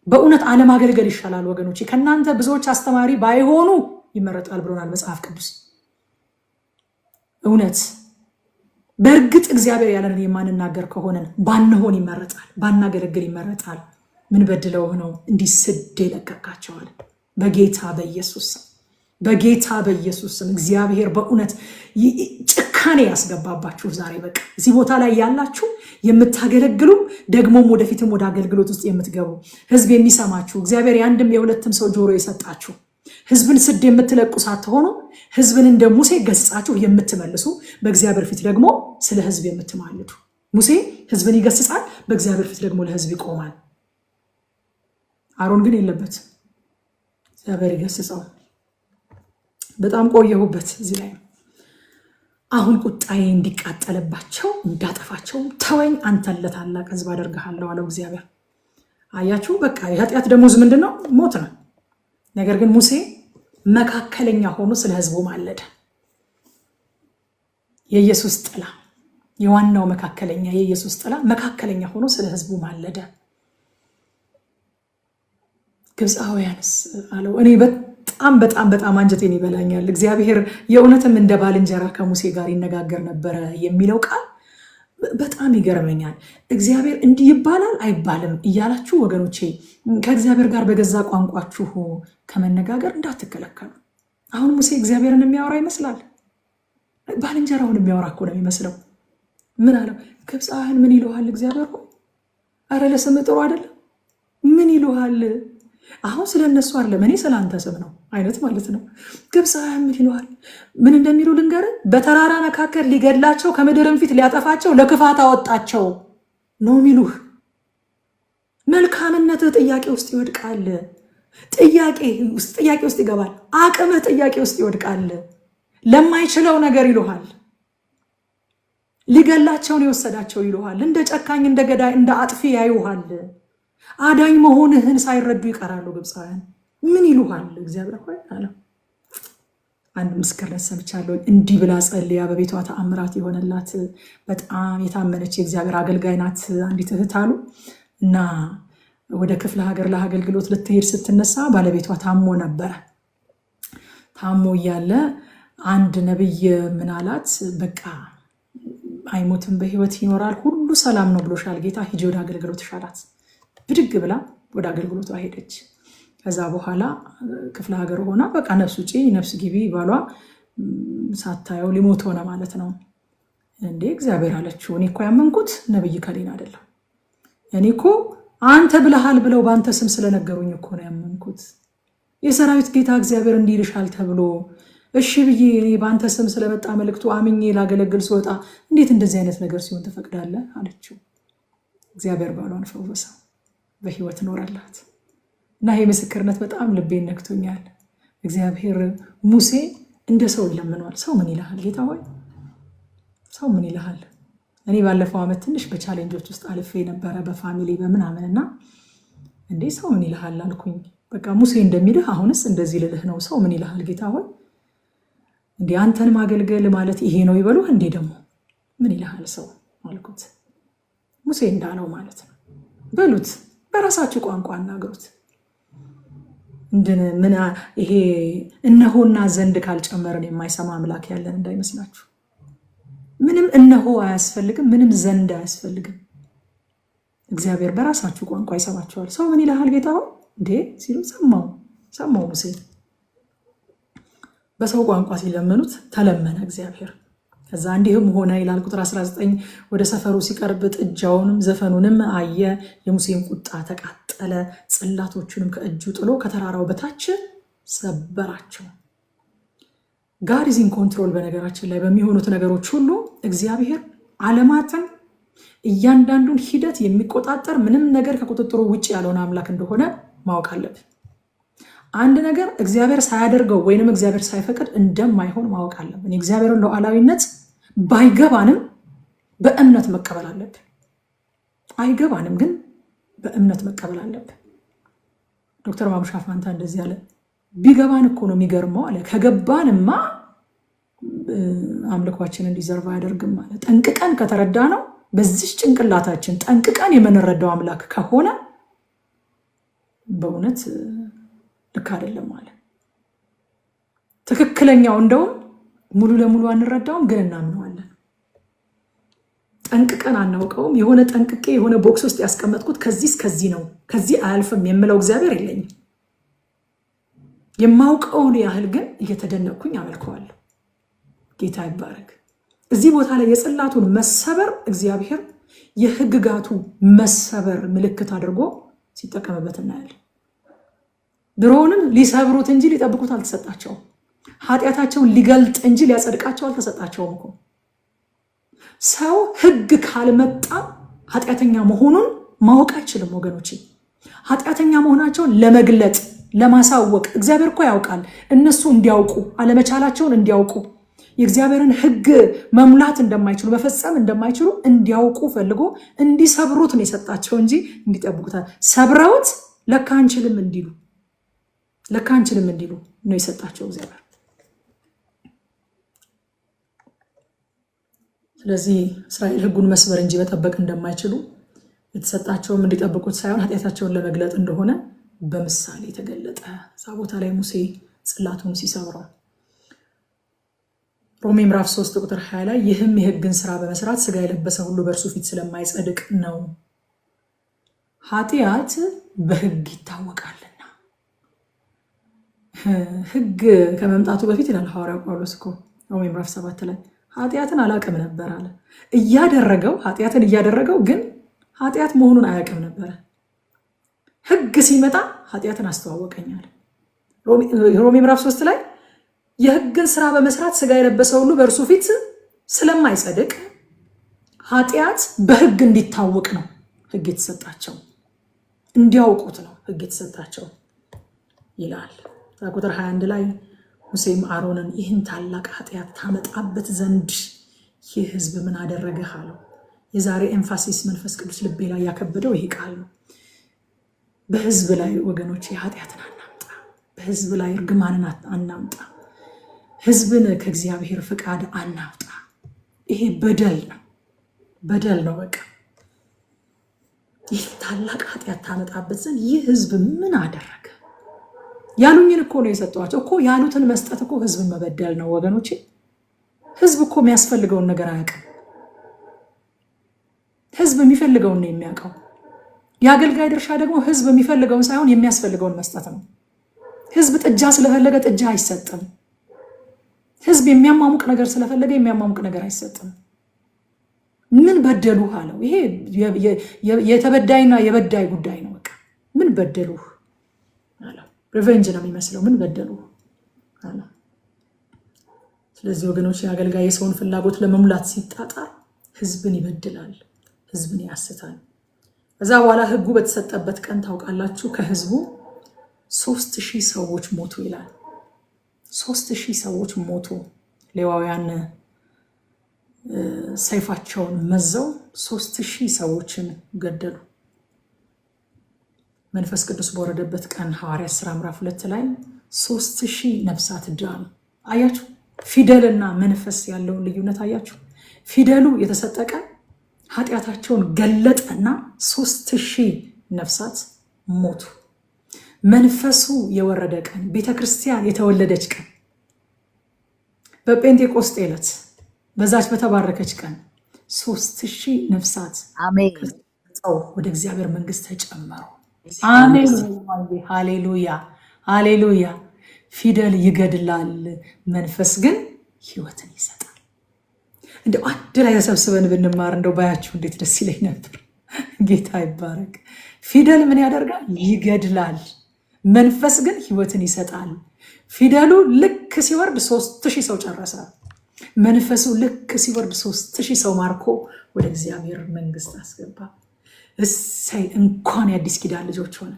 በእውነት አለማገልገል ይሻላል ወገኖቼ። ከእናንተ ብዙዎች አስተማሪ ባይሆኑ ይመረጣል ብሎናል መጽሐፍ ቅዱስ። እውነት በእርግጥ እግዚአብሔር ያለንን የማንናገር ከሆነን ባንሆን ይመረጣል፣ ባናገለግል ይመረጣል። ምን በድለው ነው እንዲህ ስድ የለቀቃቸዋል? በጌታ በኢየሱስ ስም፣ በጌታ በኢየሱስ ስም እግዚአብሔር በእውነት ጭካኔ ያስገባባችሁ ዛሬ። በቃ እዚህ ቦታ ላይ ያላችሁ የምታገለግሉ ደግሞም ወደፊትም ወደ አገልግሎት ውስጥ የምትገቡ ህዝብ የሚሰማችሁ እግዚአብሔር የአንድም የሁለትም ሰው ጆሮ የሰጣችሁ ህዝብን ስድ የምትለቁ ሳትሆኑ ህዝብን እንደ ሙሴ ገስጻችሁ የምትመልሱ፣ በእግዚአብሔር ፊት ደግሞ ስለ ህዝብ የምትማልዱ። ሙሴ ህዝብን ይገስጻል፣ በእግዚአብሔር ፊት ደግሞ ለህዝብ ይቆማል። አሮን ግን የለበት፣ እግዚአብሔር ይገስጸው። በጣም ቆየሁበት እዚህ ላይ። አሁን ቁጣዬ እንዲቃጠልባቸው እንዳጠፋቸው ተወኝ፣ አንተን ለታላቅ ህዝብ አደርግሃለሁ አለው እግዚአብሔር። አያችሁ፣ በቃ የኃጢአት ደሞዝ ምንድን ነው? ሞት ነው። ነገር ግን ሙሴ መካከለኛ ሆኖ ስለ ህዝቡ ማለደ። የኢየሱስ ጥላ፣ የዋናው መካከለኛ የኢየሱስ ጥላ መካከለኛ ሆኖ ስለ ህዝቡ ማለደ። ግብፃውያንስ አለው እኔ በጣም በጣም በጣም አንጀቴን ይበላኛል። እግዚአብሔር የእውነትም እንደ ባልንጀራ ከሙሴ ጋር ይነጋገር ነበረ የሚለው ቃል በጣም ይገርመኛል። እግዚአብሔር እንዲህ ይባላል አይባልም እያላችሁ ወገኖቼ ከእግዚአብሔር ጋር በገዛ ቋንቋችሁ ከመነጋገር እንዳትከለከሉ። አሁን ሙሴ እግዚአብሔርን የሚያወራ ይመስላል፣ ባልንጀራውን የሚያወራ እኮ ነው የሚመስለው። ምን አለው? ግብፃውያን ምን ይለዋል እግዚአብሔር ሆይ? አረ ለስም ጥሩ አይደለም። ምን ይሉሃል? አሁን ስለነሱ አይደለም እኔ ስለአንተ ስም ነው አይነት ማለት ነው። ግብፃውያን ምን ይሉሃል? ምን እንደሚሉ ልንገርህ። በተራራ መካከል ሊገድላቸው ከምድርም ፊት ሊያጠፋቸው ለክፋት አወጣቸው ነው የሚሉህ። መልካምነትህ ጥያቄ ውስጥ ይወድቃል። ጥያቄ ውስጥ ይገባል። አቅምህ ጥያቄ ውስጥ ይወድቃል። ለማይችለው ነገር ይሉሃል። ሊገላቸውን የወሰዳቸው ይሉሃል። እንደ ጨካኝ፣ እንደ ገዳይ፣ እንደ አጥፊ ያዩሃል። አዳኝ መሆንህን ሳይረዱ ይቀራሉ ግብፃውያን። ምን ይሉሃል? እግዚአብሔር ሆይ አለ። አንድ ምስክርነት ሰምቻለሁ። እንዲህ ብላ ጸልያ በቤቷ ተአምራት የሆነላት በጣም የታመነች የእግዚአብሔር አገልጋይ ናት አንዲት እህት አሉ እና ወደ ክፍለ ሀገር ለአገልግሎት ልትሄድ ስትነሳ ባለቤቷ ታሞ ነበረ። ታሞ እያለ አንድ ነብይ ምን አላት? በቃ አይሞትም፣ በህይወት ይኖራል፣ ሁሉ ሰላም ነው ብሎሻል ጌታ፣ ሂጂ ወደ አገልግሎትሽ አላት። ብድግ ብላ ወደ አገልግሎቷ ሄደች። ከዛ በኋላ ክፍለ ሀገር ሆና በቃ ነፍስ ውጪ ነፍስ ግቢ ባሏ ሳታየው ሊሞት ሆነ ማለት ነው። እንዴ እግዚአብሔር አለችው፣ እኔ እኮ ያመንኩት ነብይ ከሌን አይደለም። እኔ እኮ አንተ ብለሃል ብለው በአንተ ስም ስለነገሩኝ እኮ ነው ያመንኩት። የሰራዊት ጌታ እግዚአብሔር እንዲህ ይልሻል ተብሎ እሺ ብዬ እኔ በአንተ ስም ስለመጣ መልእክቱ አምኜ ላገለግል ስወጣ እንዴት እንደዚህ አይነት ነገር ሲሆን ትፈቅዳለህ አለችው። እግዚአብሔር ባሏን ፈወሰው፣ በህይወት ኖረላት። እና ይህ ምስክርነት በጣም ልቤን ነክቶኛል። እግዚአብሔር ሙሴ እንደ ሰው ይለምነዋል። ሰው ምን ይልሃል ጌታ ሆይ? ሰው ምን ይልሃል? እኔ ባለፈው ዓመት ትንሽ በቻሌንጆች ውስጥ አልፌ ነበረ በፋሚሊ በምናምን እና እንዴ ሰው ምን ይልሃል አልኩኝ። በቃ ሙሴ እንደሚልህ አሁንስ እንደዚህ ልልህ ነው። ሰው ምን ይልሃል ጌታ ሆይ? እንዴ አንተን ማገልገል ማለት ይሄ ነው ይበሉህ እንዴ? ደግሞ ምን ይልሃል ሰው አልኩት። ሙሴ እንዳለው ማለት ነው በሉት፣ በራሳችሁ ቋንቋ አናግሩት። ምን ይሄ እነሆና ዘንድ ካልጨመርን የማይሰማ አምላክ ያለን እንዳይመስላችሁ። ምንም እነሆ አያስፈልግም፣ ምንም ዘንድ አያስፈልግም። እግዚአብሔር በራሳችሁ ቋንቋ ይሰማችኋል። ሰው ምን ይልሃል ጌታ ሆይ እንዴ ሲሉ ሰማው ሙሴ። በሰው ቋንቋ ሲለመኑት ተለመነ እግዚአብሔር። ከዛ እንዲህም ሆነ ይላል ቁጥር 19 ወደ ሰፈሩ ሲቀርብ ጥጃውንም ዘፈኑንም አየ። የሙሴን ቁጣ ተቃጠለ፣ ጽላቶቹንም ከእጁ ጥሎ ከተራራው በታች ሰበራቸው። ጋድ ኢዝ ኢን ኮንትሮል። በነገራችን ላይ በሚሆኑት ነገሮች ሁሉ እግዚአብሔር ዓለማትን እያንዳንዱን ሂደት የሚቆጣጠር ምንም ነገር ከቁጥጥሩ ውጭ ያልሆነ አምላክ እንደሆነ ማወቅ አለብን። አንድ ነገር እግዚአብሔር ሳያደርገው ወይንም እግዚአብሔር ሳይፈቅድ እንደማይሆን ማወቅ አለብን። የእግዚአብሔርን ሉዓላዊነት ባይገባንም በእምነት መቀበል አለብን። አይገባንም ግን በእምነት መቀበል አለብን። ዶክተር ማሙሻ ፋንታ እንደዚህ አለ፣ ቢገባን እኮ ነው የሚገርመው አለ። ከገባንማ አምልኳችን እንዲዘርባ አያደርግም አለ። ጠንቅቀን ከተረዳ ነው በዚህ ጭንቅላታችን ጠንቅቀን የምንረዳው አምላክ ከሆነ በእውነት ልክ አይደለም አለ። ትክክለኛው እንደውም ሙሉ ለሙሉ አንረዳውም ግን እናምነዋለን። ጠንቅቀን አናውቀውም። የሆነ ጠንቅቄ የሆነ ቦክስ ውስጥ ያስቀመጥኩት ከዚህ እስከዚህ ነው ከዚህ አያልፍም የምለው እግዚአብሔር የለኝም። የማውቀውን ያህል ግን እየተደነቅኩኝ አመልከዋለሁ። ጌታ ይባረክ። እዚህ ቦታ ላይ የጽላቱን መሰበር እግዚአብሔር የሕግጋቱ መሰበር ምልክት አድርጎ ሲጠቀምበት እናያለን። ድሮውንም ሊሰብሩት እንጂ ሊጠብቁት አልተሰጣቸውም። ኃጢአታቸውን ሊገልጥ እንጂ ሊያጸድቃቸው አልተሰጣቸውም እኮ። ሰው ሕግ ካልመጣ ኃጢአተኛ መሆኑን ማወቅ አይችልም ወገኖች። ኃጢአተኛ መሆናቸውን ለመግለጥ ለማሳወቅ እግዚአብሔር እኮ ያውቃል። እነሱ እንዲያውቁ አለመቻላቸውን እንዲያውቁ የእግዚአብሔርን ሕግ መሙላት እንደማይችሉ መፈጸም እንደማይችሉ እንዲያውቁ ፈልጎ እንዲሰብሩት ነው የሰጣቸው እንጂ እንዲጠብቁታል። ሰብረውት ለካ አንችልም እንዲሉ ነው የሰጣቸው እግዚአብሔር። ስለዚህ እስራኤል ሕጉን መስበር እንጂ መጠበቅ እንደማይችሉ የተሰጣቸውም እንዲጠብቁት ሳይሆን ኃጢአታቸውን ለመግለጥ እንደሆነ በምሳሌ ተገለጠ። እዛ ቦታ ላይ ሙሴ ጽላቱን ሲሰብረው ሮሜ ምዕራፍ 3 ቁጥር 20 ላይ ይህም የሕግን ስራ በመስራት ስጋ የለበሰ ሁሉ በእርሱ ፊት ስለማይጸድቅ ነው፣ ኃጢአት በሕግ ይታወቃልና። ሕግ ከመምጣቱ በፊት ይላል ሐዋርያው ጳውሎስ እኮ ሮሜ ምዕራፍ 7 ላይ ኃጢአትን አላውቅም ነበር አለ። ኃጢአትን እያደረገው ግን ኃጢአት መሆኑን አያውቅም ነበር። ሕግ ሲመጣ ኃጢአትን አስተዋወቀኛል። ሮሜ ምዕራፍ 3 ላይ የሕግን ስራ በመስራት ስጋ የለበሰ ሁሉ በእርሱ ፊት ስለማይጸድቅ ኃጢአት በሕግ እንዲታወቅ ነው ሕግ የተሰጣቸው፣ እንዲያውቁት ነው ሕግ የተሰጣቸው ይላል። ቁጥር 21 ላይ ሙሴም አሮንን ይህን ታላቅ ኃጢአት ታመጣበት ዘንድ ይህ ሕዝብ ምን አደረገህ አለው። የዛሬ ኤምፋሲስ መንፈስ ቅዱስ ልቤ ላይ ያከበደው ይሄ ቃል ነው። በሕዝብ ላይ ወገኖች ኃጢአትን አናምጣ፣ በሕዝብ ላይ እርግማንን አናምጣ፣ ሕዝብን ከእግዚአብሔር ፍቃድ አናውጣ። ይሄ በደል ነው፣ በደል ነው። በቃ ይህ ታላቅ ኃጢአት ታመጣበት ዘንድ ይህ ሕዝብ ምን አደረገ? ያሉኝን እኮ ነው የሰጧቸው እኮ። ያሉትን መስጠት እኮ ሕዝብን መበደል ነው ወገኖቼ። ሕዝብ እኮ የሚያስፈልገውን ነገር አያውቅም። ሕዝብ የሚፈልገውን ነው የሚያውቀው። የአገልጋይ ድርሻ ደግሞ ሕዝብ የሚፈልገውን ሳይሆን የሚያስፈልገውን መስጠት ነው። ሕዝብ ጥጃ ስለፈለገ ጥጃ አይሰጥም። ሕዝብ የሚያማሙቅ ነገር ስለፈለገ የሚያማሙቅ ነገር አይሰጥም። ምን በደሉህ አለው። ይሄ የተበዳይና የበዳይ ጉዳይ ነው። በቃ ምን በደሉህ አለው። ሪቨንጅ ነው የሚመስለው። ምን በደሉህ አለው። ስለዚህ ወገኖች የአገልጋይ የሰውን ፍላጎት ለመሙላት ሲጣጣር ሕዝብን ይበድላል፣ ሕዝብን ያስታል። ከዛ በኋላ ሕጉ በተሰጠበት ቀን ታውቃላችሁ ከሕዝቡ 3000 ሰዎች ሞቱ ይላል። 3000 ሰዎች ሞቱ። ሌዋውያን ሰይፋቸውን መዘው 3000 ሰዎችን ገደሉ። መንፈስ ቅዱስ በወረደበት ቀን ሐዋርያት ሥራ ምዕራፍ 2 ላይ 3000 ነፍሳት ዳኑ። አያችሁ ፊደልና መንፈስ ያለውን ልዩነት አያችሁ። ፊደሉ የተሰጠ ቀን ኃጢአታቸውን ገለጠና 3000 ነፍሳት ሞቱ። መንፈሱ የወረደ ቀን፣ ቤተክርስቲያን የተወለደች ቀን፣ በጴንጤቆስጤ ዕለት በዛች በተባረከች ቀን 3000 ነፍሳት ወደ እግዚአብሔር መንግስት ተጨመሩ። አሜን፣ ሃሌሉያ፣ ሃሌሉያ። ፊደል ይገድላል፣ መንፈስ ግን ሕይወትን ይሰጣል። እንደው አንድ ላይ ተሰብስበን ብንማር እንደው ባያችሁ እንዴት ደስ ይለኝ ነበር። ጌታ ይባረክ። ፊደል ምን ያደርጋል? ይገድላል። መንፈስ ግን ሕይወትን ይሰጣል። ፊደሉ ልክ ሲወርድ 3000 ሰው ጨረሰ። መንፈሱ ልክ ሲወርድ 3000 ሰው ማርኮ ወደ እግዚአብሔር መንግስት አስገባ። እሰይ! እንኳን የአዲስ ኪዳን ልጆች ሆነ።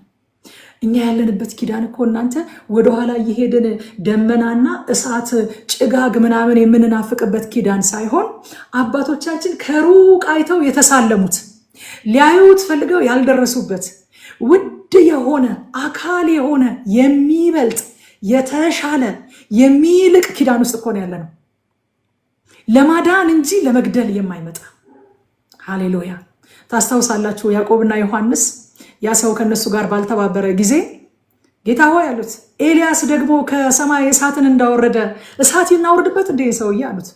እኛ ያለንበት ኪዳን እኮ እናንተ ወደኋላ እየሄድን ደመናና እሳት ጭጋግ ምናምን የምንናፍቅበት ኪዳን ሳይሆን አባቶቻችን ከሩቅ አይተው የተሳለሙት ሊያዩት ፈልገው ያልደረሱበት ውድ የሆነ አካል የሆነ የሚበልጥ የተሻለ የሚልቅ ኪዳን ውስጥ እኮ ነው ያለነው። ለማዳን እንጂ ለመግደል የማይመጣ። ሃሌሉያ። ታስታውሳላችሁ ያዕቆብና ዮሐንስ ያ ሰው ከነሱ ጋር ባልተባበረ ጊዜ ጌታ ሆይ አሉት፣ ኤልያስ ደግሞ ከሰማይ እሳትን እንዳወረደ እሳት እናወርድበት እንደ ሰውዬ አሉት።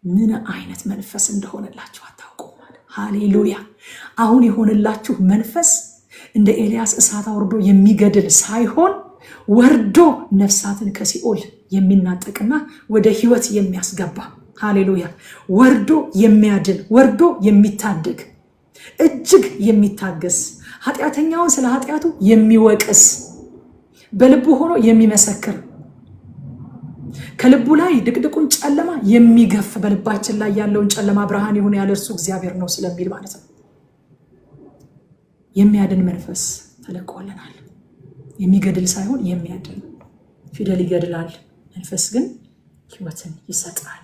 ምን አይነት መንፈስ እንደሆነላችሁ አታውቁም። ሃሌሉያ። አሁን የሆነላችሁ መንፈስ እንደ ኤልያስ እሳት አውርዶ የሚገድል ሳይሆን ወርዶ ነፍሳትን ከሲኦል የሚናጠቅና ወደ ሕይወት የሚያስገባ፣ ሃሌሉያ፣ ወርዶ የሚያድን፣ ወርዶ የሚታደግ፣ እጅግ የሚታገስ፣ ኃጢአተኛውን ስለ ኃጢአቱ የሚወቅስ፣ በልቡ ሆኖ የሚመሰክር፣ ከልቡ ላይ ድቅድቁን ጨለማ የሚገፍ፣ በልባችን ላይ ያለውን ጨለማ ብርሃን ይሁን ያለ እርሱ እግዚአብሔር ነው ስለሚል ማለት ነው። የሚያድን መንፈስ ተለቆልናል። የሚገድል ሳይሆን የሚያድን። ፊደል ይገድላል፣ መንፈስ ግን ሕይወትን ይሰጣል።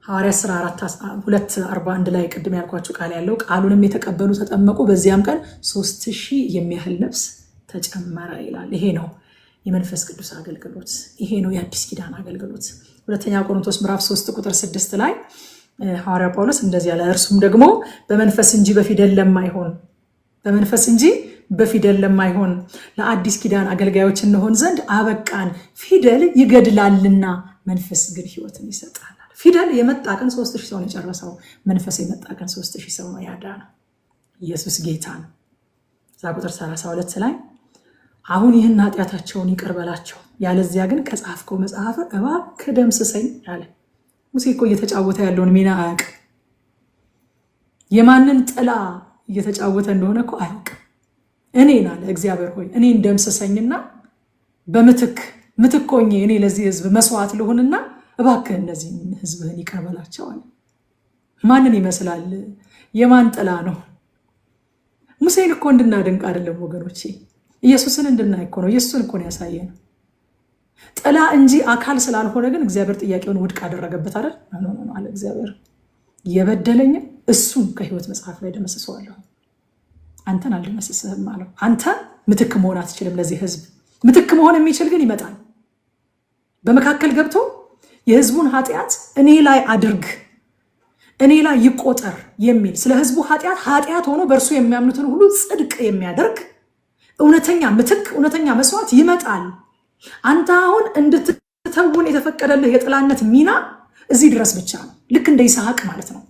ሐዋርያት ሥራ 2:41 ላይ ቅድም ያልኳችሁ ቃል ያለው ቃሉንም የተቀበሉ ተጠመቁ፣ በዚያም ቀን 3000 የሚያህል ነፍስ ተጨመረ ይላል። ይሄ ነው የመንፈስ ቅዱስ አገልግሎት። ይሄ ነው የአዲስ ኪዳን አገልግሎት። ሁለተኛ ቆሮንቶስ ምዕራፍ 3 ቁጥር 6 ላይ ሐዋርያ ጳውሎስ እንደዚህ ያለ፣ እርሱም ደግሞ በመንፈስ እንጂ በፊደል ለማይሆን በመንፈስ እንጂ በፊደል ለማይሆን ለአዲስ ኪዳን አገልጋዮች እንሆን ዘንድ አበቃን። ፊደል ይገድላልና መንፈስ ግን ሕይወትን ይሰጣል። ፊደል የመጣ ቀን 3000 ሰው ነው የጨረሰው። መንፈስ የመጣ ቀን 3000 ሰው ነው ያዳነው። ኢየሱስ ጌታ ነው። እዛ ቁጥር 32 ላይ አሁን ይህን ኃጢአታቸውን ይቅር በላቸው፣ ያለዚያ ግን ከጻፍከው መጽሐፍ እባክህ ደምስሰኝ አለ። ሙሴ እኮ እየተጫወተ ያለውን ሚና አያውቅም። የማንን ጥላ እየተጫወተ እንደሆነ እኮ አያውቅም። እኔን አለ እግዚአብሔር ሆይ እኔን ደምስሰኝና ምትክ ሆኜ እኔ ለዚህ ህዝብ መስዋዕት ልሁንና እባክህ እነዚህ ህዝብህን ይቅር በላቸው አለ። ማንን ይመስላል? የማን ጥላ ነው? ሙሴን እኮ እንድናደንቅ አይደለም ወገኖቼ፣ ኢየሱስን እንድናይ እኮ ነው። ኢየሱስን እኮ ነው ያሳየን። ጥላ እንጂ አካል ስላልሆነ ግን እግዚአብሔር ጥያቄውን ውድቅ አደረገበት አይደል? አለ እግዚአብሔር የበደለኝ እሱን ከህይወት መጽሐፍ ላይ ደመስሰዋለሁ፣ አንተን አልደመስስህም አለው። አንተ ምትክ መሆን አትችልም ለዚህ ህዝብ። ምትክ መሆን የሚችል ግን ይመጣል። በመካከል ገብቶ የህዝቡን ኃጢአት እኔ ላይ አድርግ፣ እኔ ላይ ይቆጠር የሚል ስለ ህዝቡ ኃጢአት ሆኖ በእርሱ የሚያምኑትን ሁሉ ጽድቅ የሚያደርግ እውነተኛ ምትክ፣ እውነተኛ መስዋዕት ይመጣል። አንተ አሁን እንድትተውን የተፈቀደልህ የጥላነት ሚና እዚህ ድረስ ብቻ ነው። ልክ እንደ ይስሐቅ ማለት ነው።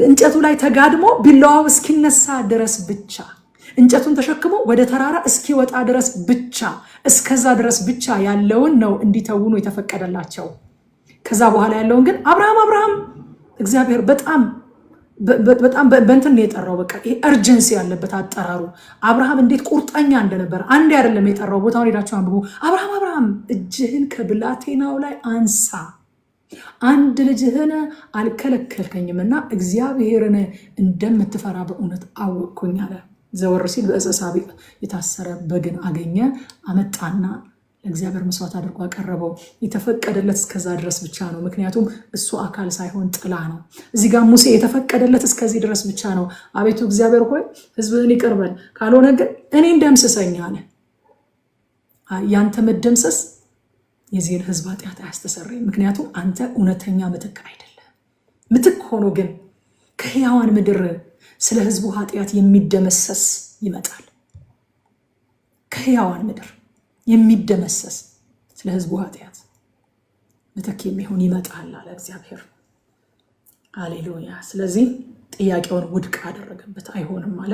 እንጨቱ ላይ ተጋድሞ ቢላዋው እስኪነሳ ድረስ ብቻ፣ እንጨቱን ተሸክሞ ወደ ተራራ እስኪወጣ ድረስ ብቻ፣ እስከዛ ድረስ ብቻ ያለውን ነው እንዲተውኑ የተፈቀደላቸው። ከዛ በኋላ ያለውን ግን አብርሃም እግዚአብሔር በጣም በእንትን የጠራው። በቃ ይሄ እርጀንሲ ያለበት አጠራሩ። አብርሃም እንዴት ቁርጠኛ እንደነበረ አንዴ አይደለም የጠራው። ቦታውን ሄዳችሁ አንብቡ። አብርሃም እጅህን ከብላቴናው ላይ አንሳ፣ አንድ ልጅህን አልከለከልከኝምና እግዚአብሔርን እንደምትፈራ በእውነት አወቅኩኝ አለ። ዘወር ሲል በዕፀ ሳቤቅ የታሰረ በግን አገኘ፣ አመጣና ለእግዚአብሔር መስዋዕት አድርጎ አቀረበው። የተፈቀደለት እስከዛ ድረስ ብቻ ነው። ምክንያቱም እሱ አካል ሳይሆን ጥላ ነው። እዚህ ጋር ሙሴ የተፈቀደለት እስከዚህ ድረስ ብቻ ነው። አቤቱ እግዚአብሔር ሆይ ህዝብህን ይቅር በል፣ ካልሆነ ግን እኔን ደምስሰኝ አለ። ያንተ መደምሰስ የዚህን ህዝብ ኃጢአት አያስተሰርይም። ምክንያቱም አንተ እውነተኛ ምትክ አይደለም። ምትክ ሆኖ ግን ከሕያዋን ምድር ስለ ህዝቡ ኃጢአት የሚደመሰስ ይመጣል። ከሕያዋን ምድር የሚደመሰስ ስለ ህዝቡ ኃጢአት ምትክ የሚሆን ይመጣል አለ እግዚአብሔር። ሃሌሉያ። ስለዚህ ጥያቄውን ውድቅ አደረገበት። አይሆንም አለ።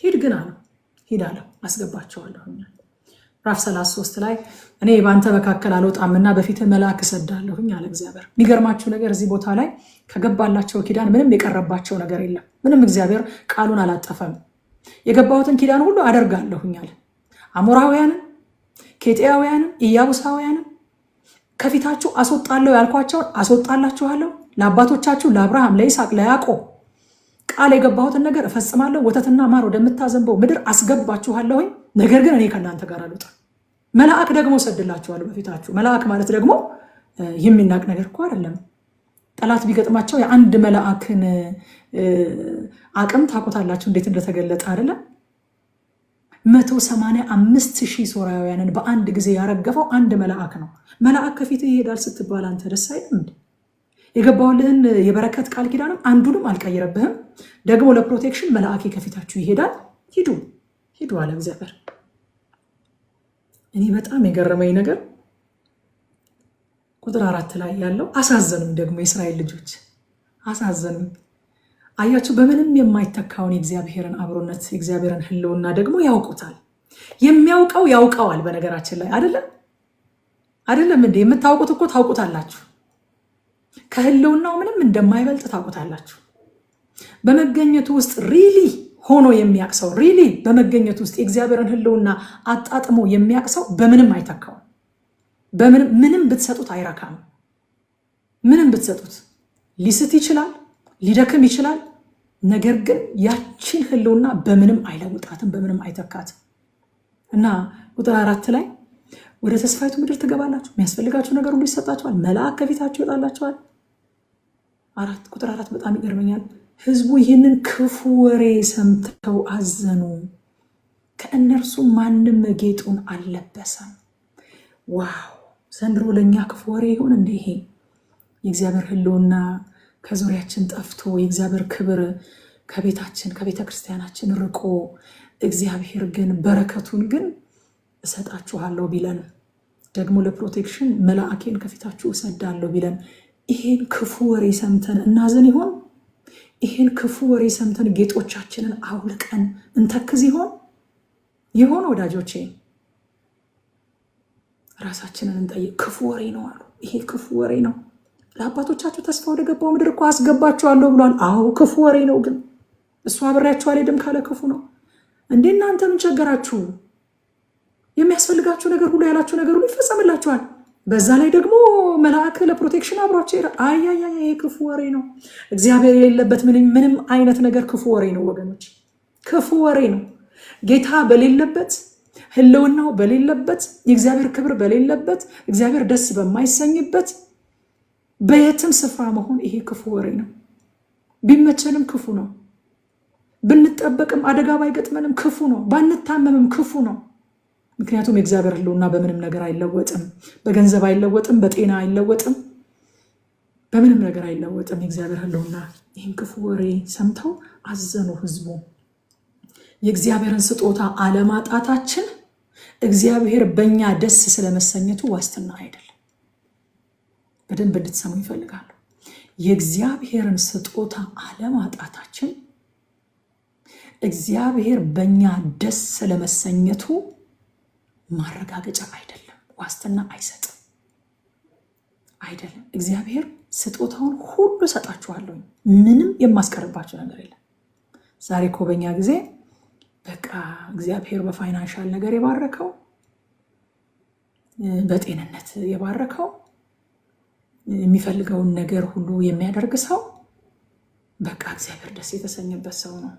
ሂድ ግን አለው። ሂድ አለው፣ አስገባቸዋለሁ። ምዕራፍ 33 ላይ እኔ በአንተ መካከል አልወጣምና በፊትህ መልአክ እሰዳለሁኝ አለ እግዚአብሔር። የሚገርማችሁ ነገር እዚህ ቦታ ላይ ከገባላቸው ኪዳን ምንም የቀረባቸው ነገር የለም። ምንም እግዚአብሔር ቃሉን አላጠፈም። የገባሁትን ኪዳን ሁሉ አደርጋለሁኝ አለ። አሞራውያንን፣ ኬጢያውያንን፣ ኢያቡሳውያንን ከፊታችሁ አስወጣለሁ ያልኳቸውን አስወጣላችኋለሁ። ለአባቶቻችሁ ለአብርሃም፣ ለይስሐቅ፣ ለያዕቆብ ቃል የገባሁትን ነገር እፈጽማለሁ። ወተትና ማር ወደምታዘንበው ምድር አስገባችኋለሁኝ። ነገር ግን እኔ ከእናንተ ጋር አልወጣም። መልአክ ደግሞ እሰድላችኋለሁ በፊታችሁ። መልአክ ማለት ደግሞ የሚናቅ ነገር እኮ አይደለም። ጠላት ቢገጥማቸው የአንድ መልአክን አቅም ታውቁታላችሁ እንዴት እንደተገለጠ አይደለም። 185,000 ሶርያውያንን በአንድ ጊዜ ያረገፈው አንድ መልአክ ነው። መልአክ ከፊት ይሄዳል ስትባል አንተ ደስ አይልም? የገባውልህን የበረከት ቃል ኪዳንም አንዱንም አልቀይረብህም። ደግሞ ለፕሮቴክሽን መልአኬ ከፊታችሁ ይሄዳል። ሂዱ አለ እግዚአብሔር። እኔ በጣም የገረመኝ ነገር ቁጥር 4 ላይ ያለው አሳዘኑኝ። ደግሞ የእስራኤል ልጆች አሳዘኑኝ። አያችሁ፣ በምንም የማይተካውን የእግዚአብሔርን አብሮነት የእግዚአብሔርን ሕልውና ደግሞ ያውቁታል። የሚያውቀው ያውቀዋል። በነገራችን ላይ አይደለም እንዴ? የምታውቁት እኮ ታውቁታላችሁ። ከሕልውናው ምንም እንደማይበልጥ ታውቁታላችሁ። በመገኘቱ ውስጥ ሪሊ ሆኖ የሚያቅሰው ሪሊ በመገኘቱ ውስጥ የእግዚአብሔርን ሕልውና አጣጥሞ የሚያቅሰው በምንም አይተካውም። ምንም ብትሰጡት አይረካም። ምንም ብትሰጡት ሊስት ይችላል፣ ሊደክም ይችላል። ነገር ግን ያችን ሕልውና በምንም አይለውጣትም፣ በምንም አይተካትም። እና ቁጥር 4 ላይ ወደ ተስፋይቱ ምድር ትገባላችሁ፣ የሚያስፈልጋችሁ ነገር ሁሉ ይሰጣችኋል፣ መልአክ ከፊታችሁ ይወጣላችኋል። ቁጥር 4 በጣም ይገርመኛል። ህዝቡ ይህንን ክፉ ወሬ ሰምተው አዘኑ፣ ከእነርሱ ማንም ጌጡን አልለበሰም። ዋው! ዘንድሮ ለእኛ ክፉ ወሬ ይሆን እንደ ይሄ የእግዚአብሔር ሕልውና ከዙሪያችን ጠፍቶ የእግዚአብሔር ክብር ከቤታችን ከቤተ ክርስቲያናችን ርቆ እግዚአብሔር ግን በረከቱን ግን እሰጣችኋለሁ ቢለን፣ ደግሞ ለፕሮቴክሽን መልአኬን ከፊታችሁ እሰዳለሁ ቢለን፣ ይሄን ክፉ ወሬ ሰምተን እናዘን ይሆን? ይሄን ክፉ ወሬ ሰምተን ጌጦቻችንን አውልቀን እንተክዝ ይሆን? ወዳጆቼ ራሳችንን እንጠይቅ። ክፉ ወሬ ነው አሉ። ይሄ ክፉ ወሬ ነው። ለአባቶቻችሁ ተስፋ ወደ ገባው ምድር እኮ አስገባችኋለሁ ብሏል። አዎ ክፉ ወሬ ነው፣ ግን እሱ አብሬያችሁ አልሄድም ካለ ክፉ ነው እንዴ? እናንተ ምን ቸገራችሁ? የሚያስፈልጋችሁ ነገር ሁሉ ያላችሁ ነገር ሁሉ ይፈጸምላችኋል። በዛ ላይ ደግሞ መልአክ ለፕሮቴክሽን አብሯቸው ይላል። አያያ ይሄ ክፉ ወሬ ነው። እግዚአብሔር የሌለበት ምንም አይነት ነገር ክፉ ወሬ ነው ወገኖች፣ ክፉ ወሬ ነው። ጌታ በሌለበት፣ ህልውናው በሌለበት፣ የእግዚአብሔር ክብር በሌለበት፣ እግዚአብሔር ደስ በማይሰኝበት በየትም ስፍራ መሆን ይሄ ክፉ ወሬ ነው። ቢመቸንም ክፉ ነው፣ ብንጠበቅም አደጋ ባይገጥመንም ክፉ ነው፣ ባንታመምም ክፉ ነው። ምክንያቱም የእግዚአብሔር ህልውና በምንም ነገር አይለወጥም። በገንዘብ አይለወጥም፣ በጤና አይለወጥም፣ በምንም ነገር አይለወጥም የእግዚአብሔር ህልውና። ይህን ክፉ ወሬ ሰምተው አዘኑ ህዝቡ። የእግዚአብሔርን ስጦታ አለማጣታችን እግዚአብሔር በእኛ ደስ ስለመሰኘቱ ዋስትና አይደለም። በደንብ እንድትሰሙ ይፈልጋሉ። የእግዚአብሔርን ስጦታ አለማጣታችን እግዚአብሔር በእኛ ደስ ስለመሰኘቱ ማረጋገጫ አይደለም፣ ዋስትና አይሰጥም። አይደለም። እግዚአብሔር ስጦታውን ሁሉ ሰጣችኋለሁ፣ ምንም የማስቀርባችሁ ነገር የለም። ዛሬ እኮ በእኛ ጊዜ በቃ እግዚአብሔር በፋይናንሻል ነገር የባረከው፣ በጤንነት የባረከው፣ የሚፈልገውን ነገር ሁሉ የሚያደርግ ሰው በቃ እግዚአብሔር ደስ የተሰኘበት ሰው ነው።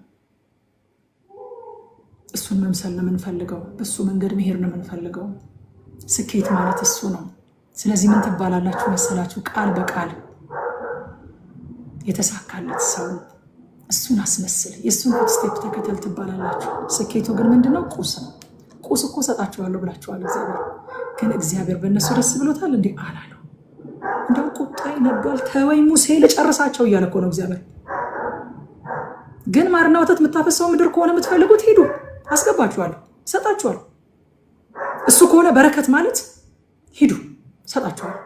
እሱን መምሰል ነው የምንፈልገው፣ በሱ መንገድ መሄድ ነው የምንፈልገው። ስኬት ማለት እሱ ነው። ስለዚህ ምን ትባላላችሁ መሰላችሁ? ቃል በቃል የተሳካለት ሰው እሱን አስመስል፣ የእሱን ፉትስቴፕ ተከተል ትባላላችሁ። ስኬቱ ግን ምንድነው? ቁስ ነው። ቁስ እኮ ሰጣችኋለሁ ብላችኋል እግዚአብሔር። ግን እግዚአብሔር በእነሱ ደስ ብሎታል እንዴ? አላለው። እንደው ቁጣይ ነዷል። ተወኝ ሙሴ ልጨርሳቸው እያለ እኮ ነው እግዚአብሔር። ግን ማርና ወተት የምታፈሰው ምድር ከሆነ የምትፈልጉት ሂዱ፣ አስገባችኋለሁ፣ ሰጣችኋለሁ። እሱ ከሆነ በረከት ማለት ሂዱ፣ ሰጣችኋለሁ።